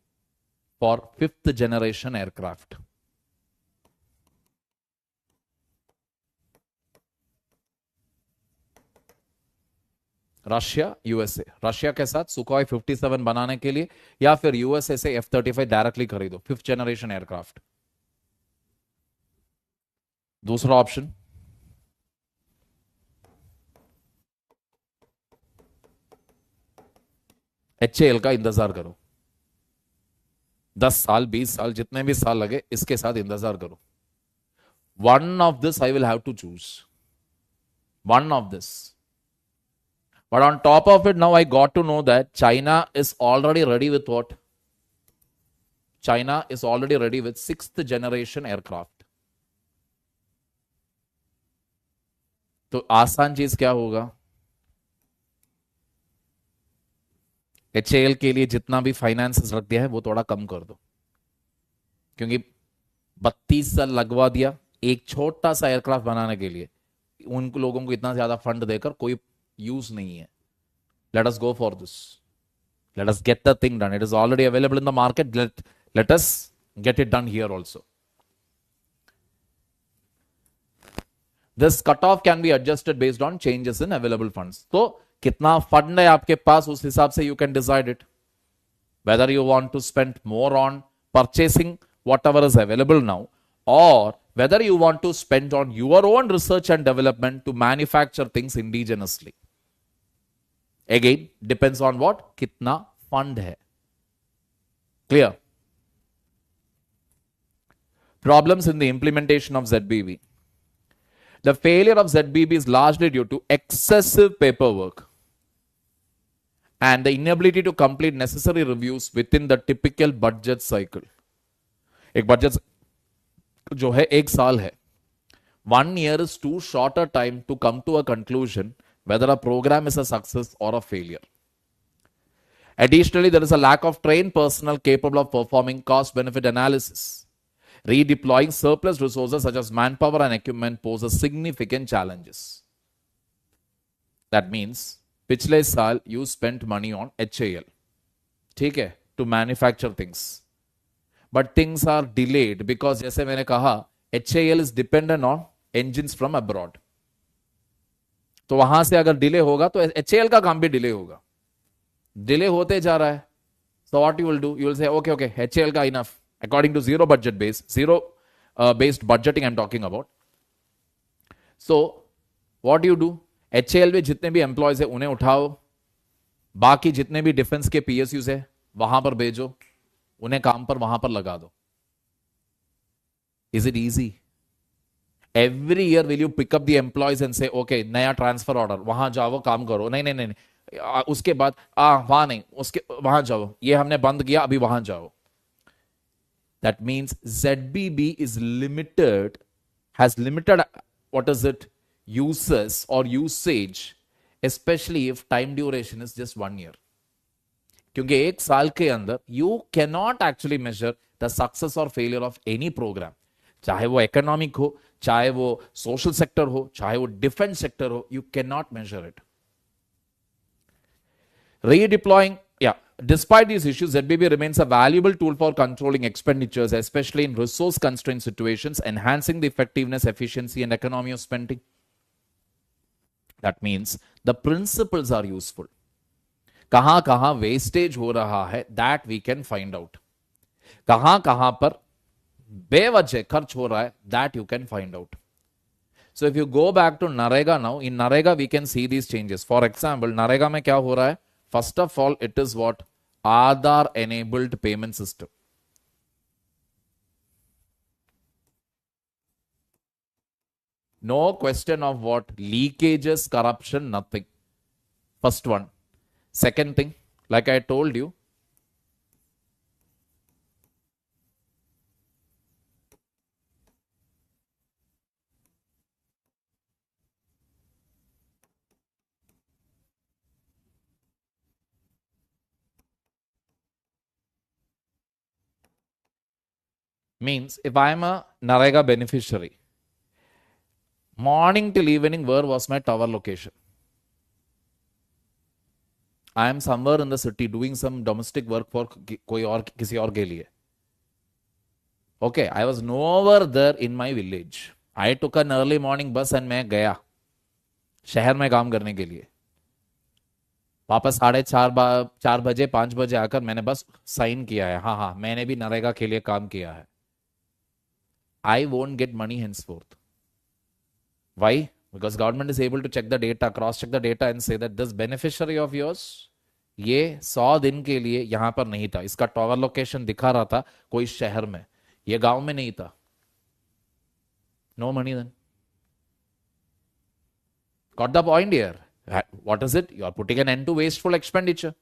for 5th generation aircraft? Russia USA, Russia के साथ Sukhoi 57 बनाने के लिए, या फिर यूएसए से F-35 डायरेक्टली खरीदो, 5th generation aircraft. दूसरा ऑप्शन, HAL का इंतजार करो. 10 साल 20 साल जितने भी साल लगे इसके साथ इंतजार करो. One of this I will have to choose. One of this. But on top of it, now I got to know that China is already ready with what? China is already ready with 6th generation aircraft. तो आसान चीज क्या होगा, HAL के लिए जितना भी finance रख दिया है वो थोड़ा कम कर दो, क्योंकि 32 साल लगवा दिया एक छोटा सा एयरक्राफ्ट बनाने के लिए, उन लोगों को इतना ज्यादा फंड देकर कोई यूज नहीं है. Let us go for this, let us get the thing done. It is already available in the market. Let us get it done here also. This cutoff can be adjusted based on changes in available funds. तो कितना fund है आपके पास उस हिसाब से you can decide it. Whether you want to spend more on purchasing whatever is available now, or whether you want to spend on your own research and development to manufacture things indigenously. Again, depends on what? कितना fund है. Clear? Problems in the implementation of ZBB. The failure of ZBB is largely due to excessive paperwork and the inability to complete necessary reviews within the typical budget cycle. एक budget जो है 1 साल है. 1 year is too short a time to come to a conclusion whether a program is a success or a failure. Additionally, there is a lack of trained personnel capable of performing cost-benefit analysis. Redeploying surplus resources such as manpower and equipment poses significant challenges. That means, पिछले साल you spent money on HAL, ठीक है, to manufacture things. But things are delayed because जैसे मैंने कहा, HAL is dependent on engines from abroad. तो वहां से अगर डिले होगा तो HAL का काम भी डिले होगा. डिले होते जा रहा है. So what you will do? You will say, okay, HAL का enough. According to zero based budgeting I'm talking about. So what you do? HAL में जितने भी एम्प्लॉयज है उन्हें उठाओ, बाकी जितने भी डिफेंस के PSUs है वहां पर भेजो, उन्हें काम पर वहां पर लगा दो. Is it easy? Every year will you pick up the employees and say, okay, नया ट्रांसफर ऑर्डर, वहां जाओ काम करो. नहीं, उसके बाद वहां नहीं, उसके वहां जाओ, ये हमने बंद किया, अभी वहां जाओ. That means ZBB is limited, has limited, what is it, uses or usage, especially if time duration is just 1 year. क्योंकि 1 साल के अंदर you cannot actually measure the success or failure of any program. चाहे वो economic हो, चाहे वो social sector हो, चाहे वो defense sector हो, you cannot measure it. Redeploying, despite these issues, ZBB remains a valuable tool for controlling expenditures, especially in resource-constrained situations, enhancing the effectiveness, efficiency, and economy of spending. That means the principles are useful. कहां wastage हो रहा है, that we can find out. कहां पर बेवजह खर्च हो रहा है, that you can find out. So if you go back to NREGA now, in NREGA we can see these changes. For example, NREGA में क्या हो रहा है? First of all, it is what? Aadhaar enabled payment system. No question of what? Leakages, corruption, nothing. First one. Second thing, like I told you, means if I am a NREGA beneficiary, morning till evening, where was my tower location? I am somewhere in the city doing some domestic work for कोई और किसी और के लिए. Okay, I was nowhere there in my village. I took an early morning bus and मैं गया शहर में काम करने के लिए. वापस 4:30 5 बजे आकर मैंने बस साइन किया है. हाँ, मैंने भी नरेगा के लिए काम किया है. I won't get money henceforth. Why? Because government is able to check the data, cross-check the data and say that this beneficiary of yours, ये 100 दिन के लिए यहां पर नहीं था. इसका टॉवर लोकेशन दिखा रहा था कोई शहर में, ये गांव में नहीं था. No money then. Got the point here? What is it? You are putting an end to wasteful expenditure.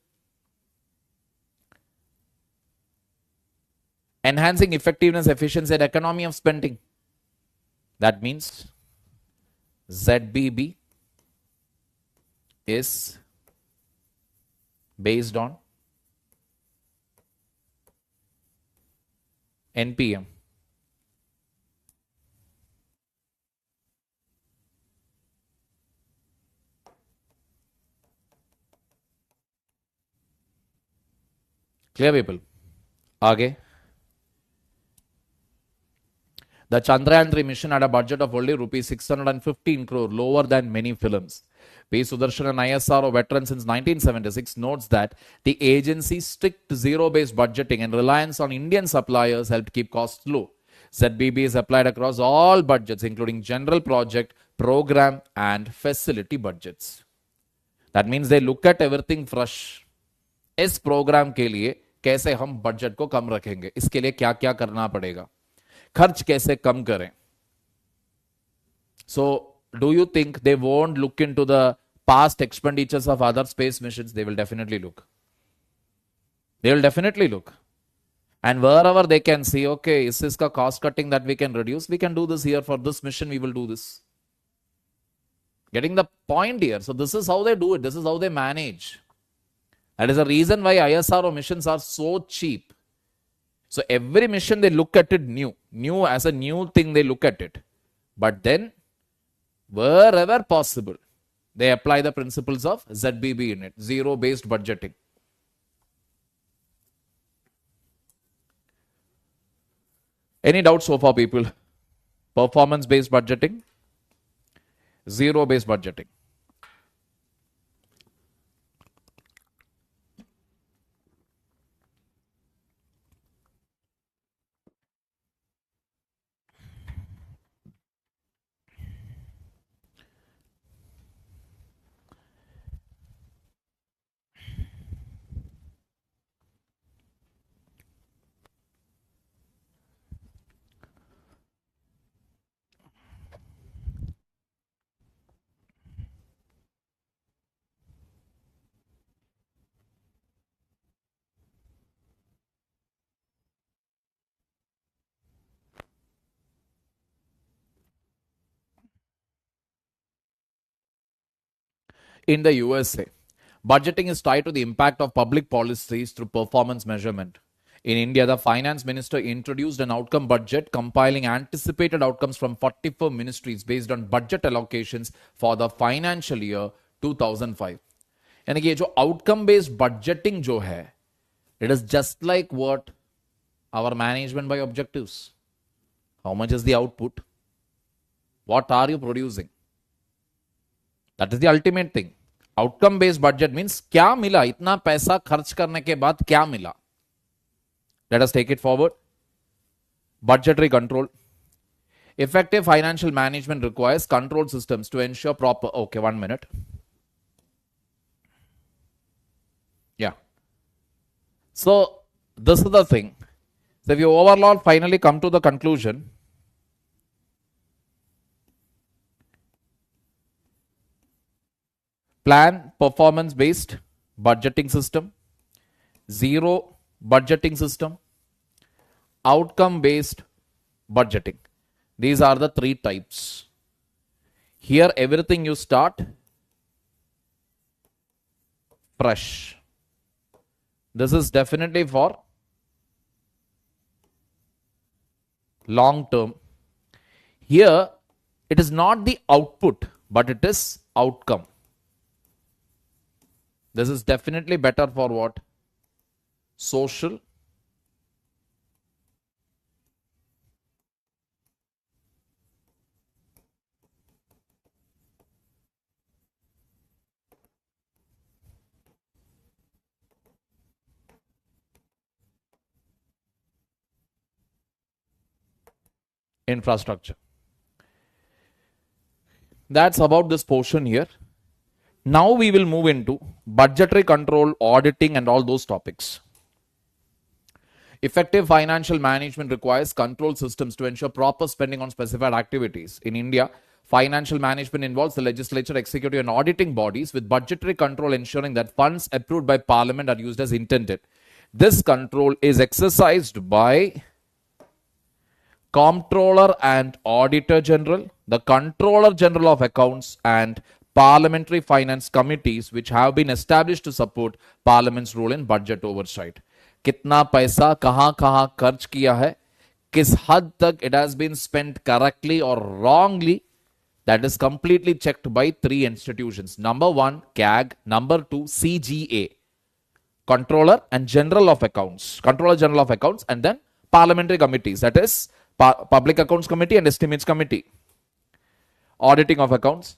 Enhancing effectiveness, efficiency, and economy of spending. That means ZBB is based on NPM. Clear, people? आगे. The Chandrayaan 3 mission had a budget of only rupees 615 crore, lower than many films. P. Sudarshan, an ISRO veteran since 1976, notes that the agency's strict zero-based budgeting and reliance on Indian suppliers helped keep costs low. ZBB is applied across all budgets, including general project, program, and facility budgets. That means they look at everything fresh. इस programme के लिए कैसे हम budget को कम रखेंगे, इसके लिए क्या क्या करना पड़ेगा, खर्च कैसे कम करें. So, do you think they won't look into the past expenditures of other space missions? They will definitely look. They will definitely look. And wherever they can see, okay, is this a cost cutting that we can reduce? We can do this here for this mission, we will do this. Getting the point here. So this is how they do it. This is how they manage. That is the reason why ISRO missions are so cheap. So every mission they look at it new as a new thing, they look at it. But then wherever possible, they apply the principles of ZBB in it, zero-based budgeting. Any doubts so far, people? Performance-based budgeting, zero-based budgeting. In the USA, budgeting is tied to the impact of public policies through performance measurement. In India, the finance minister introduced an outcome budget compiling anticipated outcomes from 44 ministries based on budget allocations for the financial year 2005. यानी कि ये जो outcome based budgeting जो है, it is just like what our management by objectives. How much is the output? What are you producing? That is the ultimate thing. Outcome based budget means क्या मिला, इतना पैसा खर्च करने के बाद क्या मिला. Let us take it forward. Budgetary control. Effective financial management requires control systems to ensure proper. Okay, 1 minute. Yeah. So this is the thing. So if you overall finally come to the conclusion, plan performance based budgeting system, zero budgeting system, outcome based budgeting. These are the three types. Here everything you start fresh. This is definitely for long term. Here it is not the output, but it is outcome. This is definitely better for what? Social, infrastructure. That's about this portion here. Now we will move into budgetary control, auditing, and all those topics. Effective financial management requires control systems to ensure proper spending on specified activities. In India, financial management involves the legislature, executive, and auditing bodies, with budgetary control ensuring that funds approved by Parliament are used as intended. This control is exercised by Comptroller and Auditor General, the Controller General of Accounts, and parliamentary finance committees which have been established to support parliament's role in budget oversight. कितना पैसा कहां कहां खर्च किया है, किस हद तक it has been spent correctly or wrongly, that is completely checked by three institutions. Number one, CAG. Number two, CGA, Controller and General of Accounts, Controller General of Accounts, and then parliamentary committees, that is Public Accounts Committee and Estimates Committee. Auditing of accounts.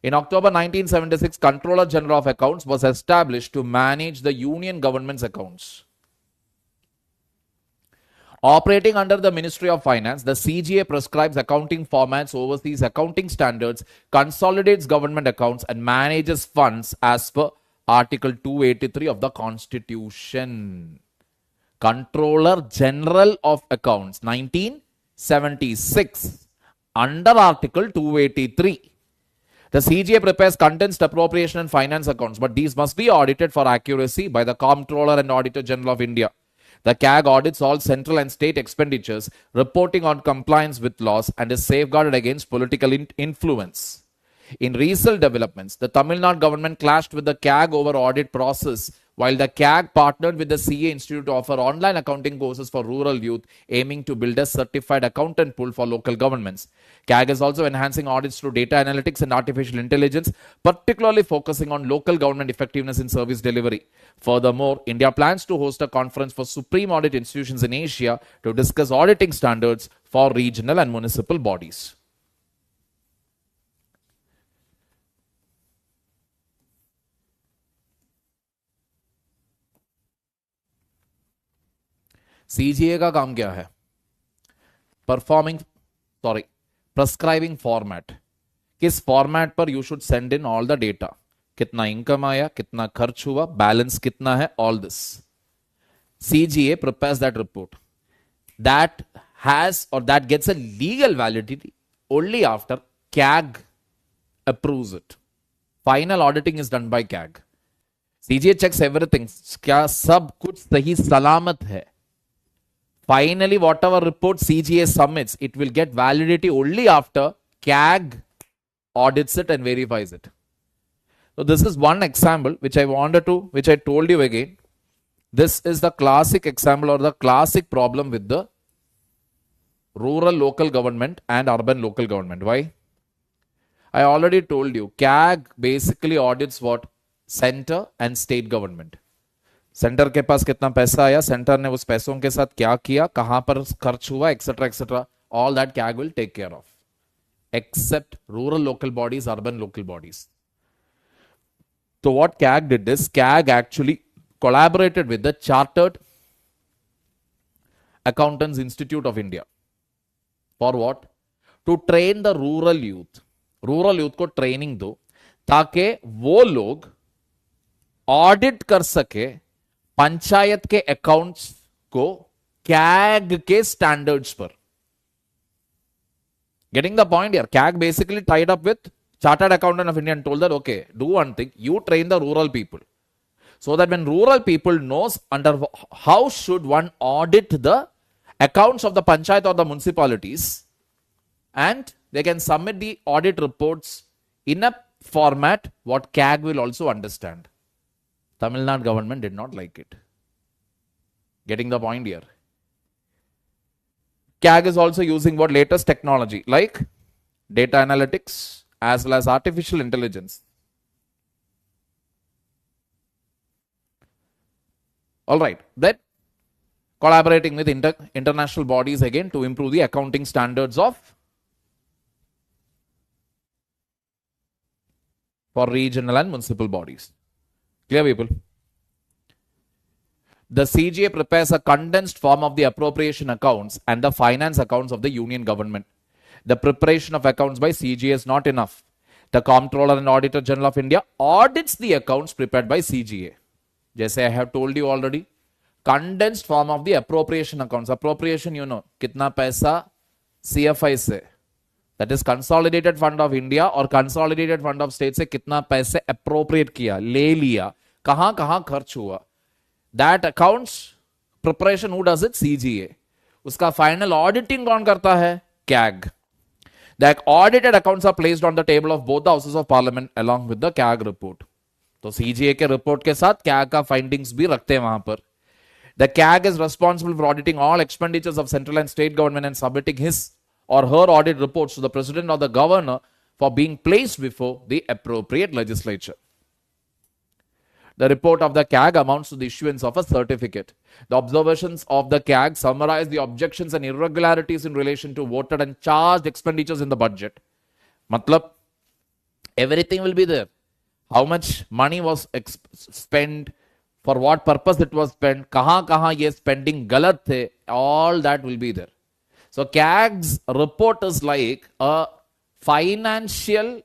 In October 1976, Controller General of Accounts was established to manage the Union government's accounts. Operating under the Ministry of Finance, the CGA prescribes accounting formats, oversees accounting standards, consolidates government accounts, and manages funds as per Article 283 of the Constitution. Controller General of Accounts, 1976, under Article 283. The CGA prepares condensed appropriation and finance accounts, but these must be audited for accuracy by the Comptroller and Auditor General of India. The CAG audits all central and state expenditures, reporting on compliance with laws, and is safeguarded against political influence. In recent developments, the Tamil Nadu government clashed with the CAG over audit process, while the CAG partnered with the CA Institute to offer online accounting courses for rural youth, aiming to build a certified accountant pool for local governments. CAG is also enhancing audits through data analytics and artificial intelligence, particularly focusing on local government effectiveness in service delivery. Furthermore, India plans to host a conference for supreme audit institutions in Asia to discuss auditing standards for regional and municipal bodies. CGA का काम क्या है? Prescribing format. किस format पर you should send in all the data. कितना income आया, कितना खर्च हुआ, balance कितना है, all this. CGA prepares that report. That has or that gets a legal validity only after CAG approves it. Final auditing is done by CAG. CGA checks everything. क्या सब कुछ सही सलामत है? Finally, whatever report CGA submits, it will get validity only after CAG audits it and verifies it. So this is one example which I told you again. This is the classic example or the classic problem with the rural local government and urban local government. Why? I already told you, CAG basically audits what? Center and state government. Centre के पास कितना पैसा आया, centre ने उस पैसों के साथ क्या किया, कहां पर खर्च हुआ, etcetera etcetera, all that CAG will take care of, except rural local bodies, urban local bodies. So what CAG did is, CAG actually collaborated with the Chartered Accountants Institute of India. For what? To train the rural youth. Rural youth को training दो ताकि वो लोग audit कर सके पंचायत के accounts को CAG के स्टैंडर्ड्स पर. Getting the point here? CAG basically tied up with Chartered Accountant of India and told that, okay, do one thing, you train the rural people so that when rural people knows under how should one audit the accounts of the panchayat or the municipalities, and they can submit the audit reports in a format what CAG will also understand. Tamil Nadu government did not like it. Getting the point here? CAG is also using what latest technology like data analytics as well as artificial intelligence. All right, then collaborating with international bodies again to improve the accounting standards of for regional and municipal bodies. Clear, people? The CGA prepares a condensed form of the appropriation accounts and the finance accounts of the union government. The preparation of accounts by CGA is not enough. The Comptroller and Auditor General of India audits the accounts prepared by CGA. Just I have told you already, condensed form of the appropriation accounts. Appropriation, you know, kitna paisa CFI se, that is Consolidated Fund of India or Consolidated Fund of State se kitna paise appropriate kiya, le liya, kahan kharch hua. That accounts preparation, who does it? CGA. Uska final auditing kaun karta hai? CAG. The audited accounts are placed on the table of both the houses of parliament along with the CAG report. तो CGA के report के साथ CAG का findings भी रखते हैं वहां पर. The CAG is responsible for auditing all expenditures of central and state government and submitting his or her audit reports to the president or the governor for being placed before the appropriate legislature. The report of the CAG amounts to the issuance of a certificate. The observations of the CAG summarize the objections and irregularities in relation to voted and charged expenditures in the budget. Matlab, everything will be there. How much money was spent, for what purpose it was spent, kahan ye spending galat the, all that will be there. So CAG's report is like a financial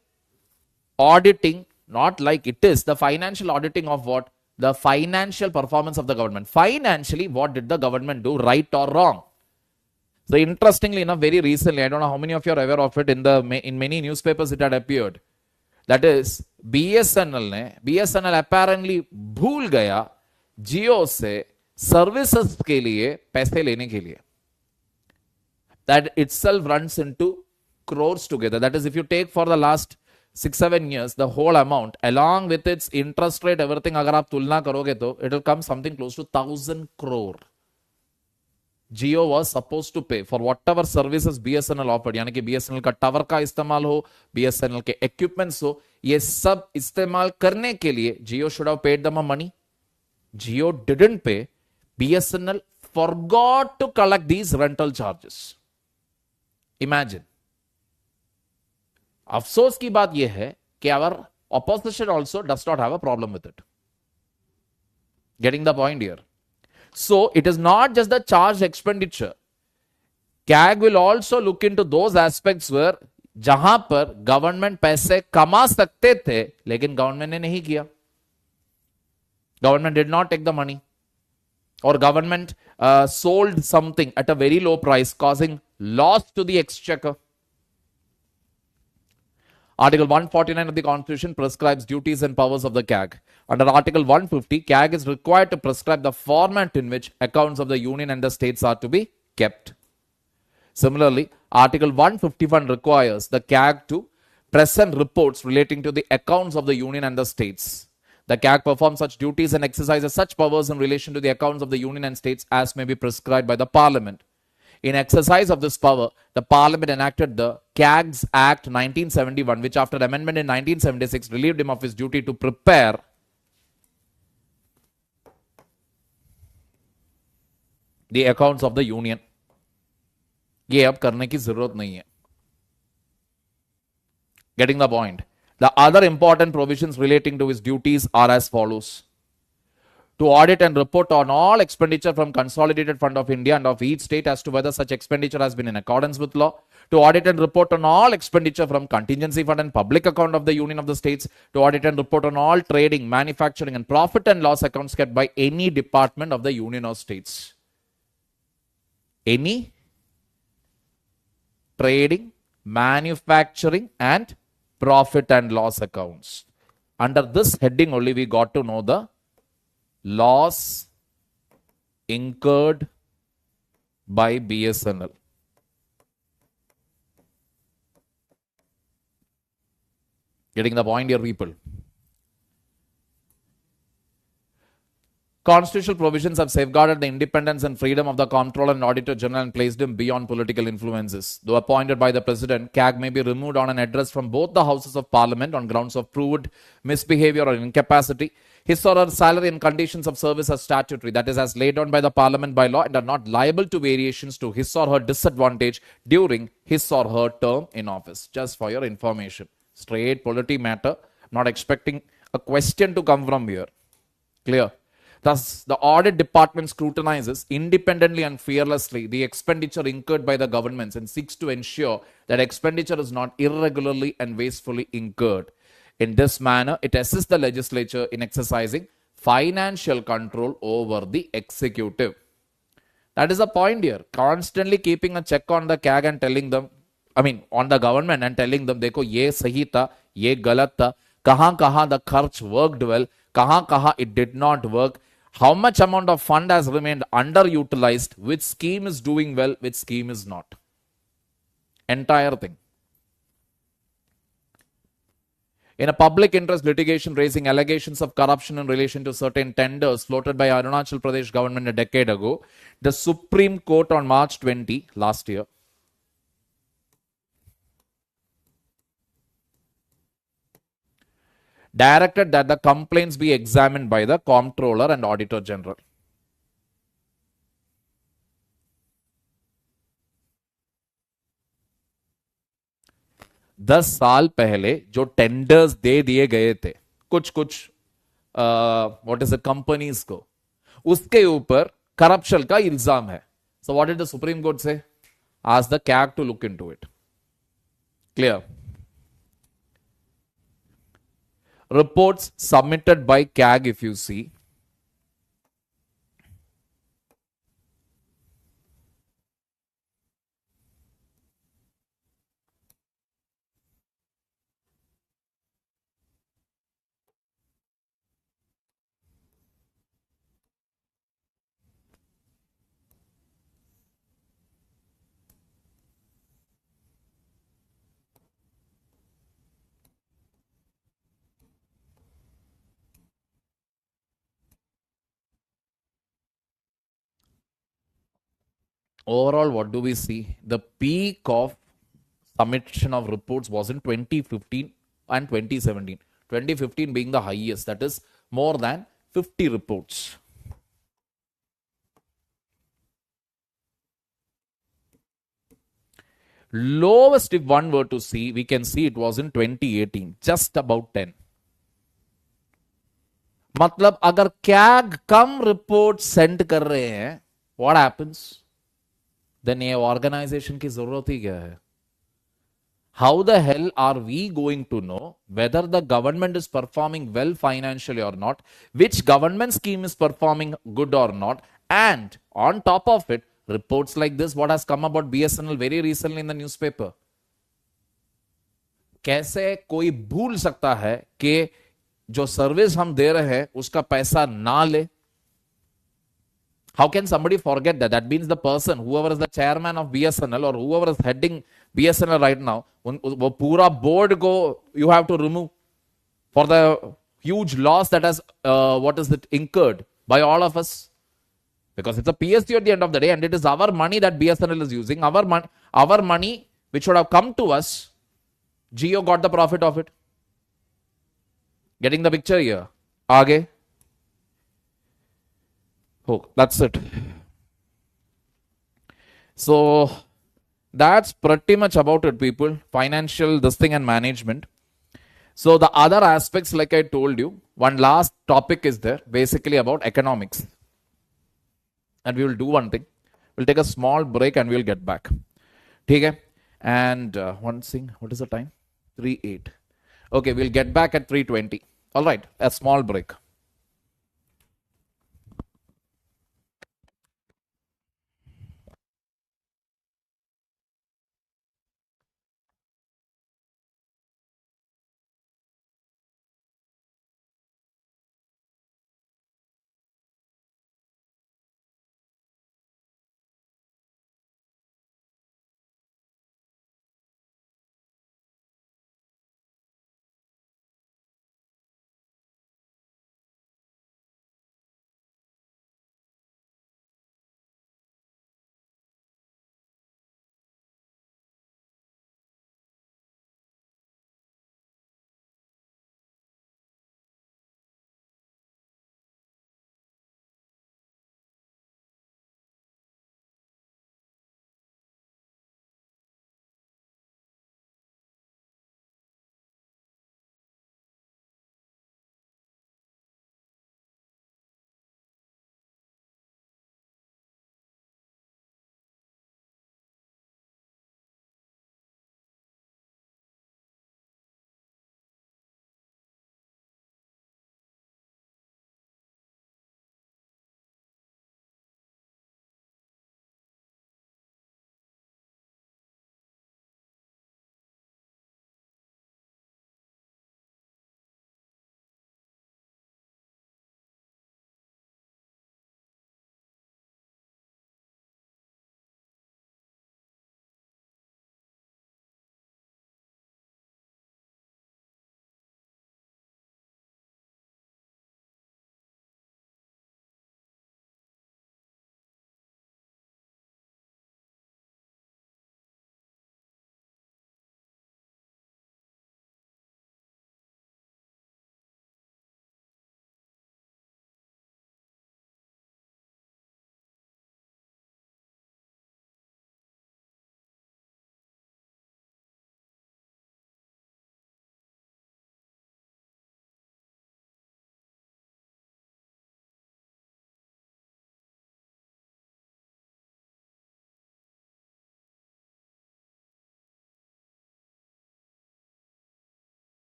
auditing, not like it is the financial auditing of what? The financial performance of the government. Financially, what did the government do, right or wrong? So interestingly enough, very recently, I don't know how many of you are aware of it, in many newspapers it had appeared. That is, BSNL apparently भूल गया जियो से services के लिए पैसे लेने के लिए. That itself runs into crores together. That is, if you take for the last 6-7 years, the whole amount, along with its interest rate, everything, अगर आप तुलना करोगे तो it will come something close to 1,000 crore. Jio was supposed to pay for whatever services BSNL offered. यानी कि BSNL का tower का इस्तेमाल हो, BSNL के equipments हो, ये सब इस्तेमाल करने के लिए Jio should have paid them a money. Jio didn't pay. BSNL forgot to collect these rental charges. Imagine. अफसोस की बात यह है कि our opposition also does not have a problem with it. Getting the point here. So it is not just the charged expenditure. CAG will also look into those aspects where जहां पर government पैसे कमा सकते थे लेकिन government ने नहीं किया. Government did not take the money, or government sold something at a very low price, causing loss to the exchequer. Article 149 of the Constitution prescribes duties and powers of the CAG. Under Article 150, CAG is required to prescribe the format in which accounts of the Union and the states are to be kept. Similarly, Article 151 requires the CAG to present reports relating to the accounts of the Union and the states. The CAG performs such duties and exercises such powers in relation to the accounts of the Union and states as may be prescribed by the Parliament. In exercise of this power, the Parliament enacted the CAGS Act 1971, which after amendment in 1976 relieved him of his duty to prepare the accounts of the Union. ये अब करने की जरूरत नहीं है. Getting the point. The other important provisions relating to his duties are as follows. To audit and report on all expenditure from Consolidated Fund of India and of each state as to whether such expenditure has been in accordance with law. To audit and report on all expenditure from Contingency Fund and Public Account of the Union of the States. To audit and report on all trading, manufacturing and profit and loss accounts kept by any department of the Union or States. Any trading, manufacturing and profit and loss accounts. Under this heading only we got to know the loss incurred by BSNL. Getting the point here, people. Constitutional provisions have safeguarded the independence and freedom of the Comptroller and Auditor General and placed him beyond political influences. Though appointed by the President, CAG may be removed on an address from both the Houses of Parliament on grounds of proved misbehavior or incapacity. His or her salary and conditions of service are statutory, that is, as laid down by the Parliament by law, and are not liable to variations to his or her disadvantage during his or her term in office. Just for your information. Straight polity matter. Not expecting a question to come from here. Clear? Thus, the audit department scrutinizes independently and fearlessly the expenditure incurred by the governments and seeks to ensure that expenditure is not irregularly and wastefully incurred. In this manner, it assists the legislature in exercising financial control over the executive. That is the point here. Constantly keeping a check on the CAG and telling them, on the government and telling them, देखो ये सही था, ये गलत था, कहाँ the खर्च worked well, कहाँ it did not work, how much amount of fund has remained underutilized, which scheme is doing well, which scheme is not. Entire thing. In a public interest litigation raising allegations of corruption in relation to certain tenders floated by Arunachal Pradesh government a decade ago, the Supreme Court on March 20 last year directed that the complaints be examined by the Comptroller and Auditor General. दस साल पहले जो tenders दे दिए गए थे कुछ कुछ what is companies को, उसके ऊपर करप्शन का इल्जाम है. So what did the Supreme Court say? Ask the CAG to look into it. Clear? Reports submitted by CAG, if you see, overall, what do we see? The peak of submission of reports was in 2015 and 2017. 2015 being the highest, that is more than 50 reports. Lowest, if one were to see, we can see it was in 2018, just about 10. मतलब अगर CAG कम report send कर रहे हैं, what happens? Then ये organisation की जरूरत ही क्या है? How the hell are we going to know whether the government is performing well financially or not, which government scheme is performing good or not, and on top of it, reports like this, what has come about BSNL very recently in the newspaper. कैसे कोई भूल सकता है कि जो service हम दे रहे हैं उसका पैसा ना ले? How can somebody forget that? That means the person, whoever is the chairman of BSNL or whoever is heading BSNL right now, वो पूरा board को you have to remove for the huge loss that has what is it incurred by all of us, because it's a PSU at the end of the day, and it is our money that BSNL is using, our money which should have come to us. Jio got the profit of it. Getting the picture here? आगे. Oh, that's it. So that's pretty much about it, people. Financial, this thing, and management. So the other aspects, like I told you, one last topic is there, basically about economics. And we will do one thing. We'll take a small break and we'll get back. Okay? And one thing, what is the time? 3:08. Okay, we'll get back at 3:20. All right, a small break.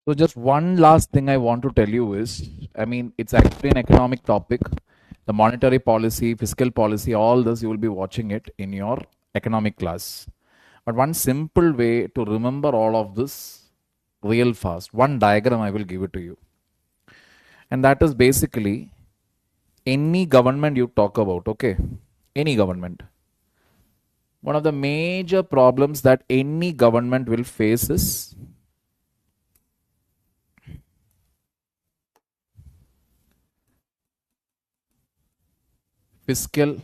So just one last thing I want to tell you is, I mean, it's actually an economic topic. The monetary policy, fiscal policy, all this, you will be watching it in your economic class. But one simple way to remember all of this real fast, one diagram I will give it to you. And that is basically any government you talk about, okay? Any government. One of the major problems that any government will face is fiscal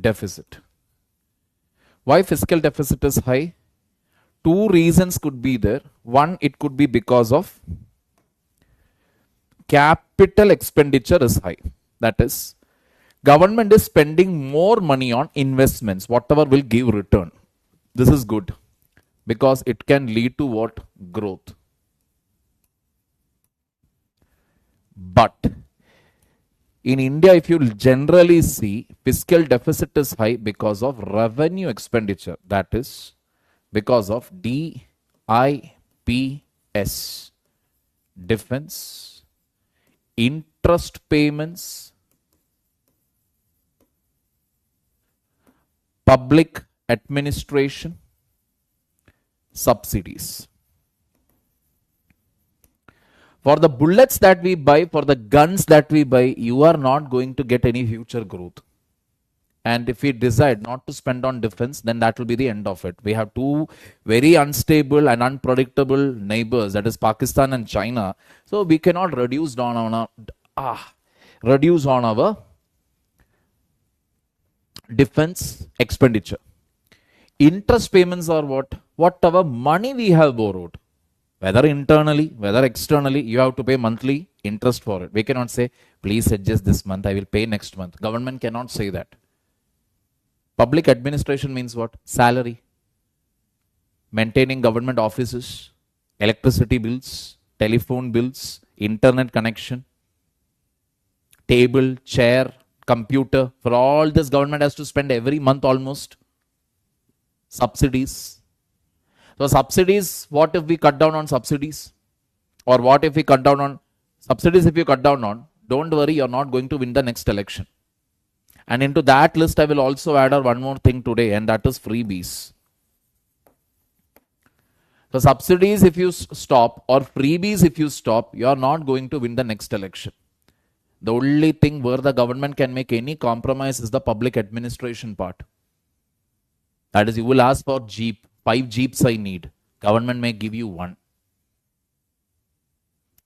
deficit. Why fiscal deficit is high? Two reasons could be there. One, it could be because of capital expenditure is high. That is, government is spending more money on investments, whatever will give return. This is good because it can lead to what? Growth. But in India, if you generally see, fiscal deficit is high because of revenue expenditure. That is because of DIPS, defense, interest payments, public administration, subsidies. For the bullets that we buy, for the guns that we buy, you are not going to get any future growth. And if we decide not to spend on defense, then that will be the end of it. We have two very unstable and unpredictable neighbors, that is Pakistan and China. So we cannot reduce on our defense expenditure. Interest payments are what? Whatever money we have borrowed, whether internally, whether externally, you have to pay monthly interest for it. We cannot say, please adjust this month, I will pay next month. Government cannot say that. Public administration means what? Salary, maintaining government offices, electricity bills, telephone bills, internet connection, table, chair, computer. For all this, government has to spend every month almost. Subsidies. So subsidies, what if we cut down on subsidies? Or what if we cut down on subsidies? If you cut down on, don't worry, you're not going to win the next election. And into that list, I will also add one more thing today, and that is freebies. So subsidies if you stop, or freebies if you stop, you are not going to win the next election. The only thing where the government can make any compromise is the public administration part. That is, you will ask for Jeep. 5 Jeeps I need. Government may give you 1.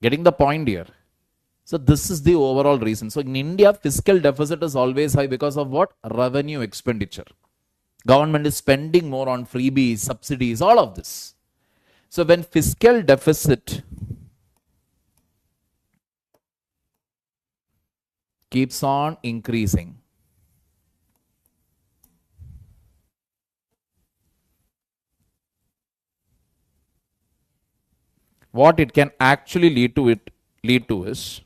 Getting the point here? So this is the overall reason. So in India, fiscal deficit is always high because of what? Revenue expenditure. Government is spending more on freebies, subsidies, all of this. So when fiscal deficit keeps on increasing, what it can actually lead to is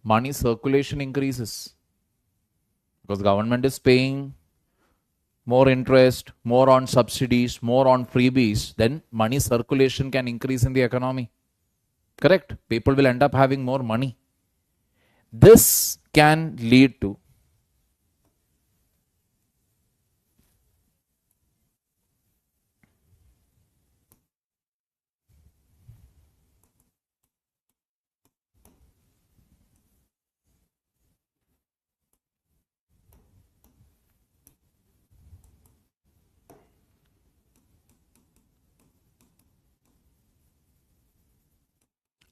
money circulation increases because government is paying more interest, more on subsidies, more on freebies, then money circulation can increase in the economy. Correct? People will end up having more money. This can lead to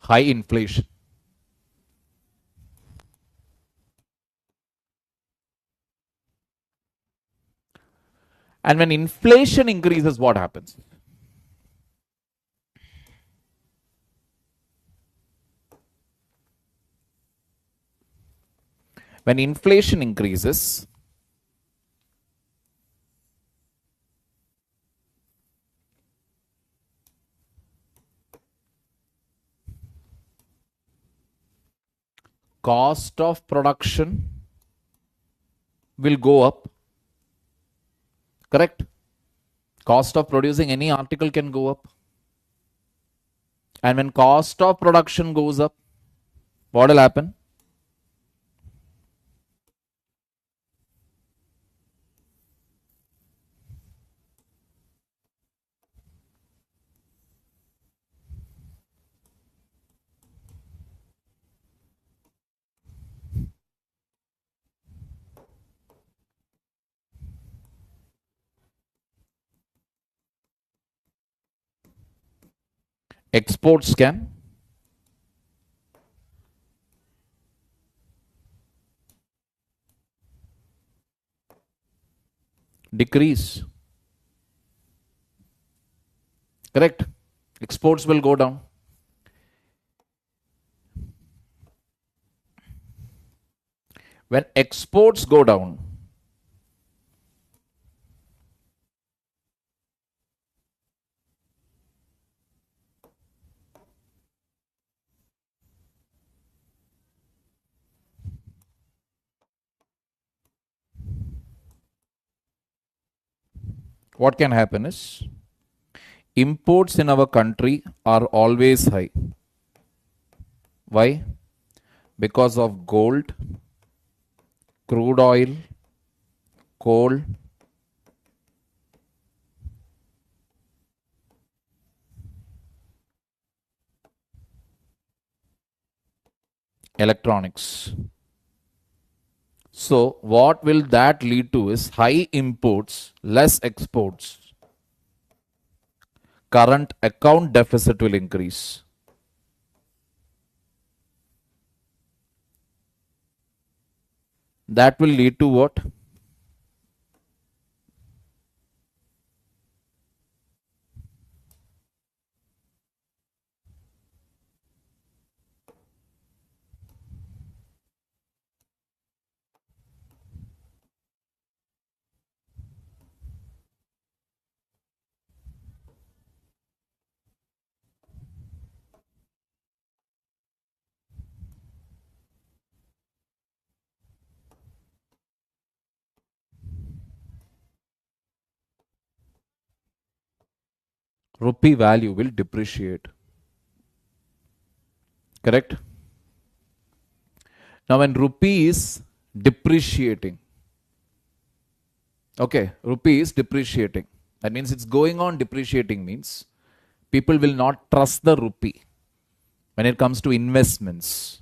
high inflation. And when inflation increases, what happens? When inflation increases, cost of production will go up. Correct? Cost of producing any article can go up. And when cost of production goes up, what will happen? Exports can decrease. Correct? Exports will go down. When exports go down, what can happen is imports in our country are always high. Why? Because of gold, crude oil, coal, electronics. So, what will that lead to is high imports, less exports. Current account deficit will increase. That will lead to what? Rupee value will depreciate. Correct? Now, when rupee is depreciating, okay, rupee is depreciating. That means it's going on depreciating, means people will not trust the rupee when it comes to investments.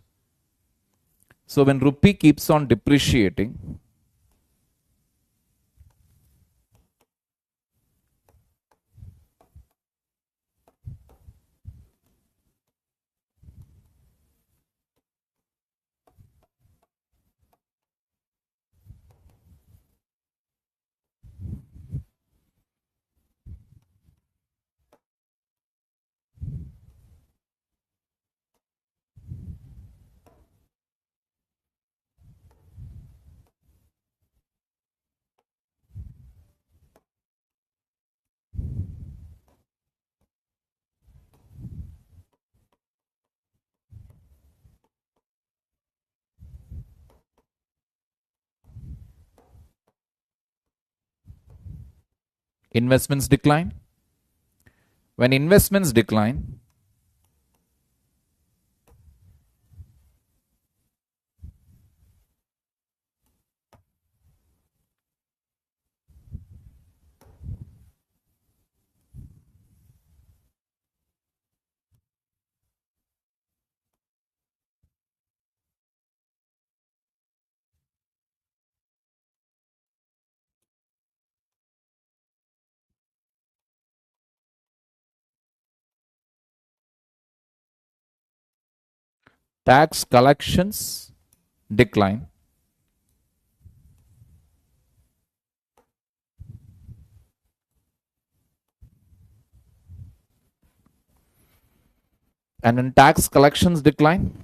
So, when rupee keeps on depreciating, investments decline. When investments decline, tax collections decline. And when tax collections decline,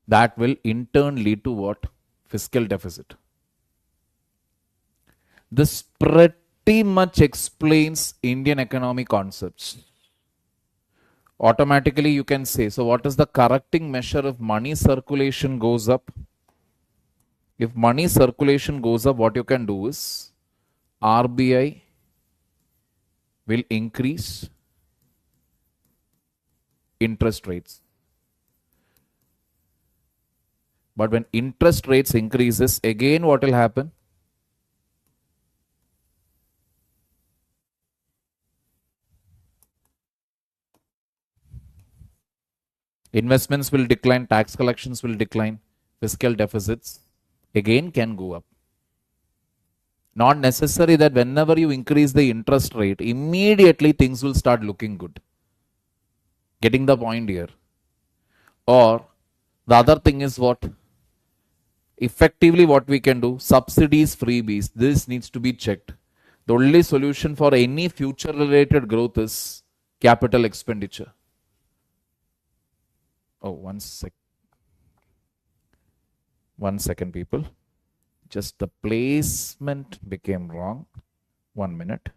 that will in turn lead to what? Fiscal deficit. This pretty much explains Indian economic concepts. Automatically you can say, so what is the correcting measure if money circulation goes up? If money circulation goes up, what you can do is RBI will increase interest rates. But when interest rates increases, again what will happen? Investments will decline, tax collections will decline, fiscal deficits again can go up. Not necessary that whenever you increase the interest rate, immediately things will start looking good. Getting the point here? Or the other thing is what? Effectively what we can do, subsidies, freebies, this needs to be checked. The only solution for any future related growth is capital expenditure. Oh, one second, people. Just the placement became wrong. 1 minute.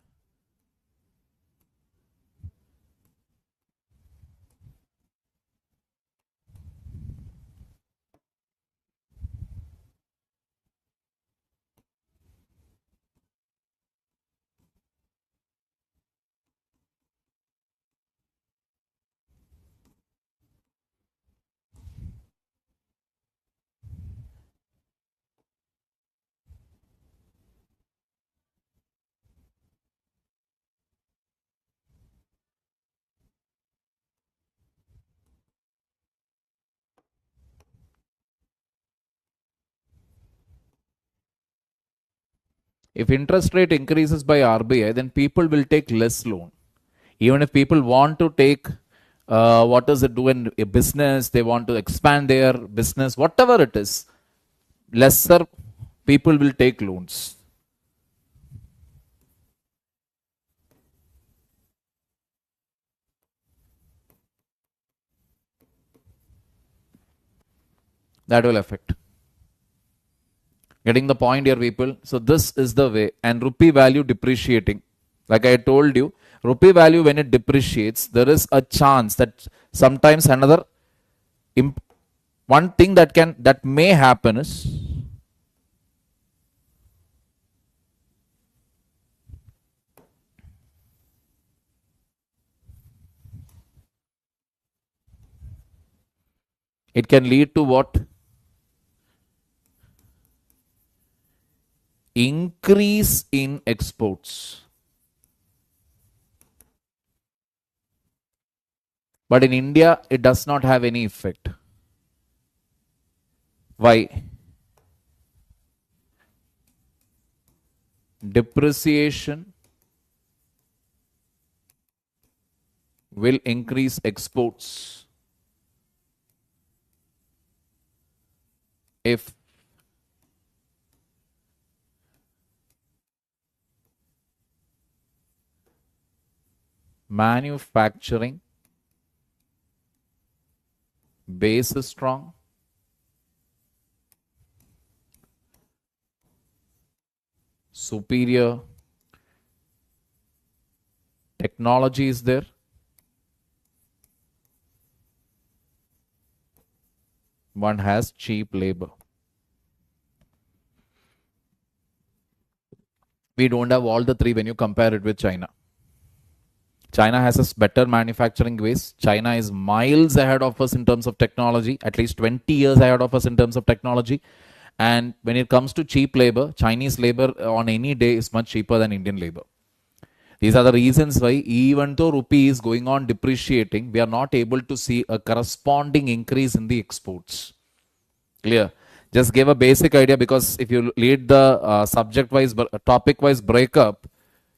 If interest rate increases by RBI, then people will take less loan. Even if people want to take, what does it do in a business, they want to expand their business, whatever it is, lesser people will take loans. That will affect. Getting the point here, people? So this is the way. And rupee value depreciating. Like I told you, rupee value when it depreciates, there is a chance that sometimes another one thing that may happen is it can lead to what? Increase in exports. But in India, it does not have any effect. Why? Depreciation will increase exports if manufacturing base is strong, superior technology is there, one has cheap labor. We don't have all the three when you compare it with China. China has a better manufacturing base. China is miles ahead of us in terms of technology, at least 20 years ahead of us in terms of technology. And when it comes to cheap labor, Chinese labor on any day is much cheaper than Indian labor. These are the reasons why even though rupee is going on depreciating, we are not able to see a corresponding increase in the exports. Clear? Just give a basic idea, because if you read the subject-wise, topic-wise breakup,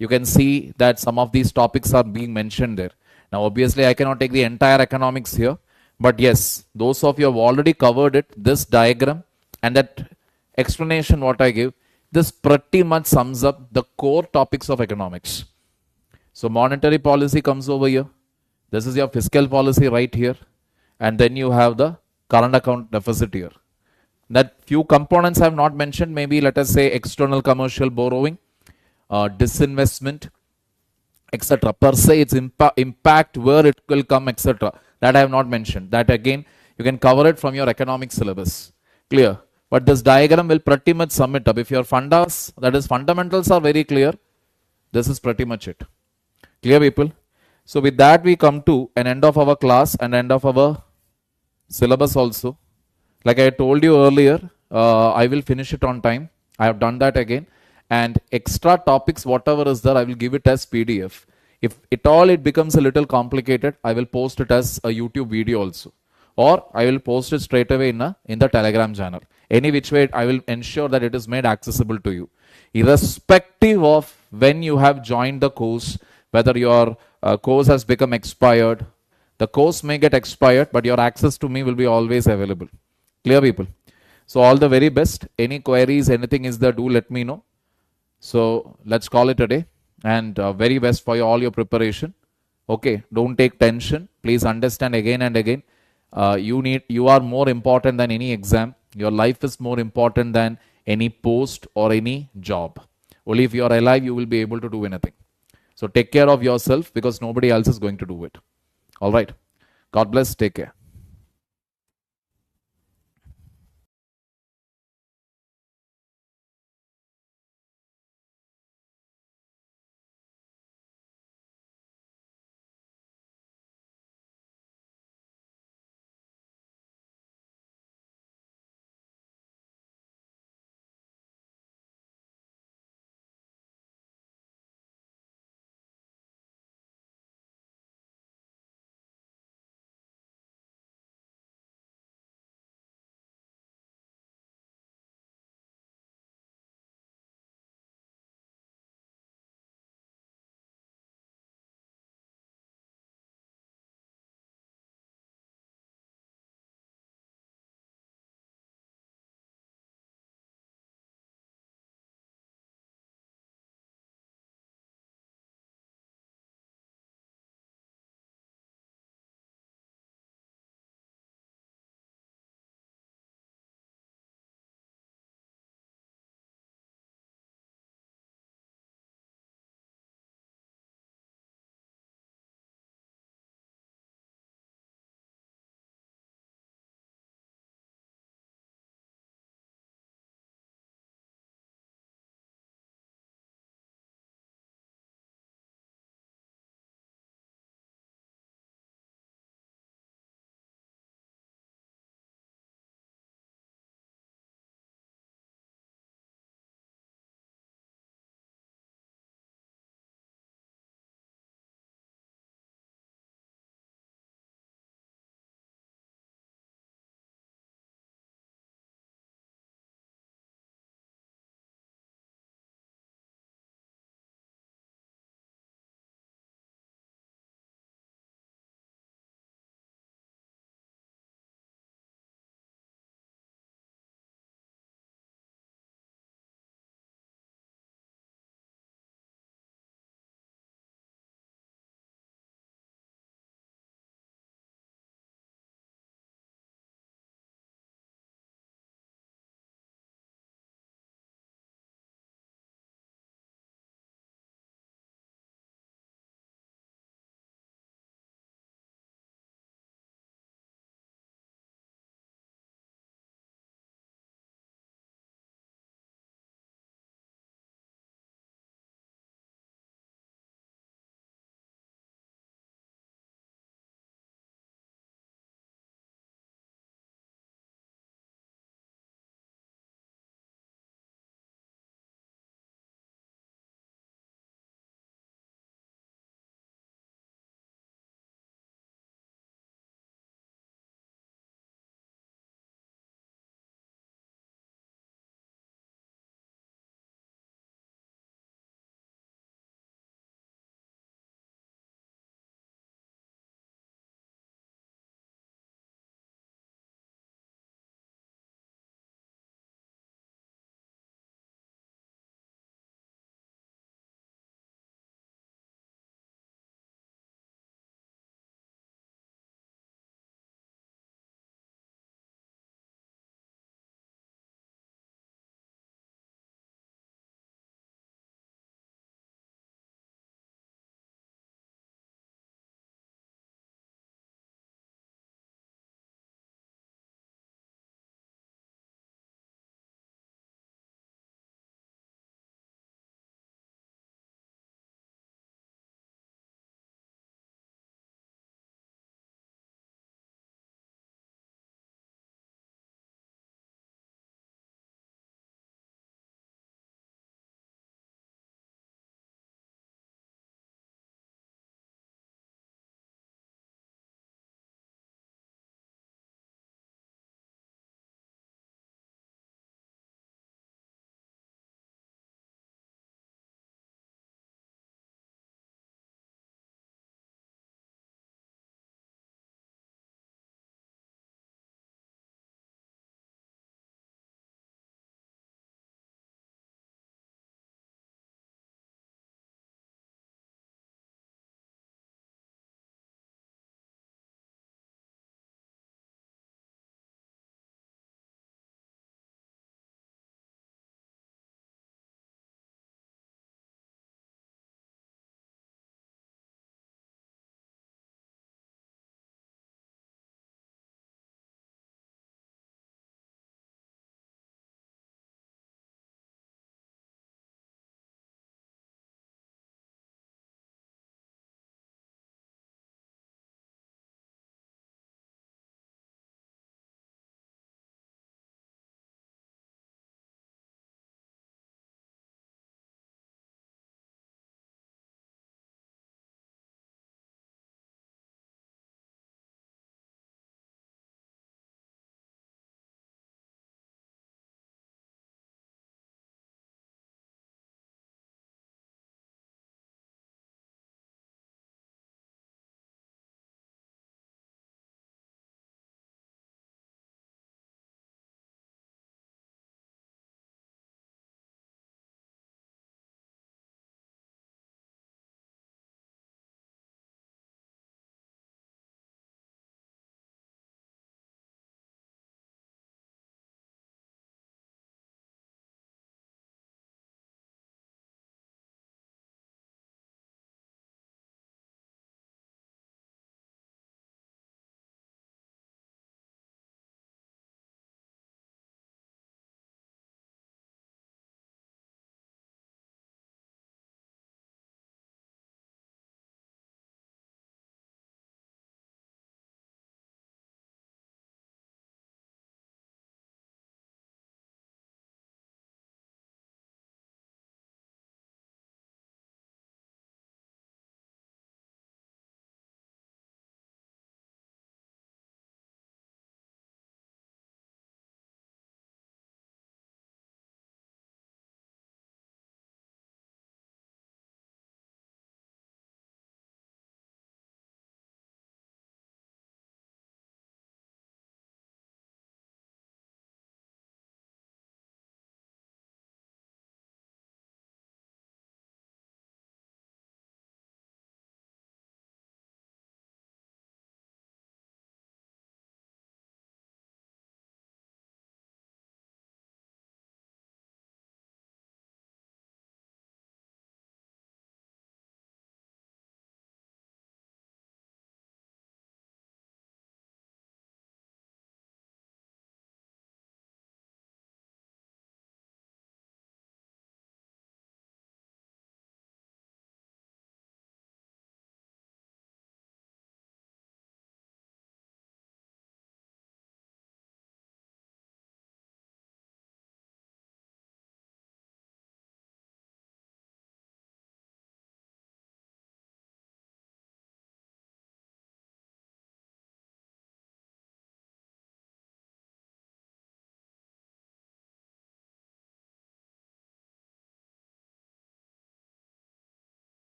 you can see that some of these topics are being mentioned there. Now, obviously, I cannot take the entire economics here, but yes, those of you have already covered it, this diagram and that explanation what I give, this pretty much sums up the core topics of economics. So, monetary policy comes over here. This is your fiscal policy right here. And then you have the current account deficit here. That few components I have not mentioned, maybe let us say external commercial borrowing, disinvestment, etc. Per se, its impact, where it will come, etc. That I have not mentioned. That again, you can cover it from your economic syllabus. Clear? But this diagram will pretty much sum it up. If your fundas, that is fundamentals, are very clear, this is pretty much it. Clear, people? So with that, we come to an end of our class and end of our syllabus also. Like I told you earlier, I will finish it on time. I have done that again. And extra topics, whatever is there, I will give it as PDF. If at all it becomes a little complicated, I will post it as a YouTube video also. Or I will post it straight away in the Telegram channel. Any which way, I will ensure that it is made accessible to you. Irrespective of when you have joined the course, whether your course has become expired, the course may get expired, but your access to me will be always available. Clear, people? So all the very best. Any queries, anything is there, do let me know. So let's call it a day, and very best for all your preparation. Okay, don't take tension. Please understand again and again. You are more important than any exam. Your life is more important than any post or any job. Only if you are alive, you will be able to do anything. So take care of yourself, because nobody else is going to do it. All right. God bless. Take care.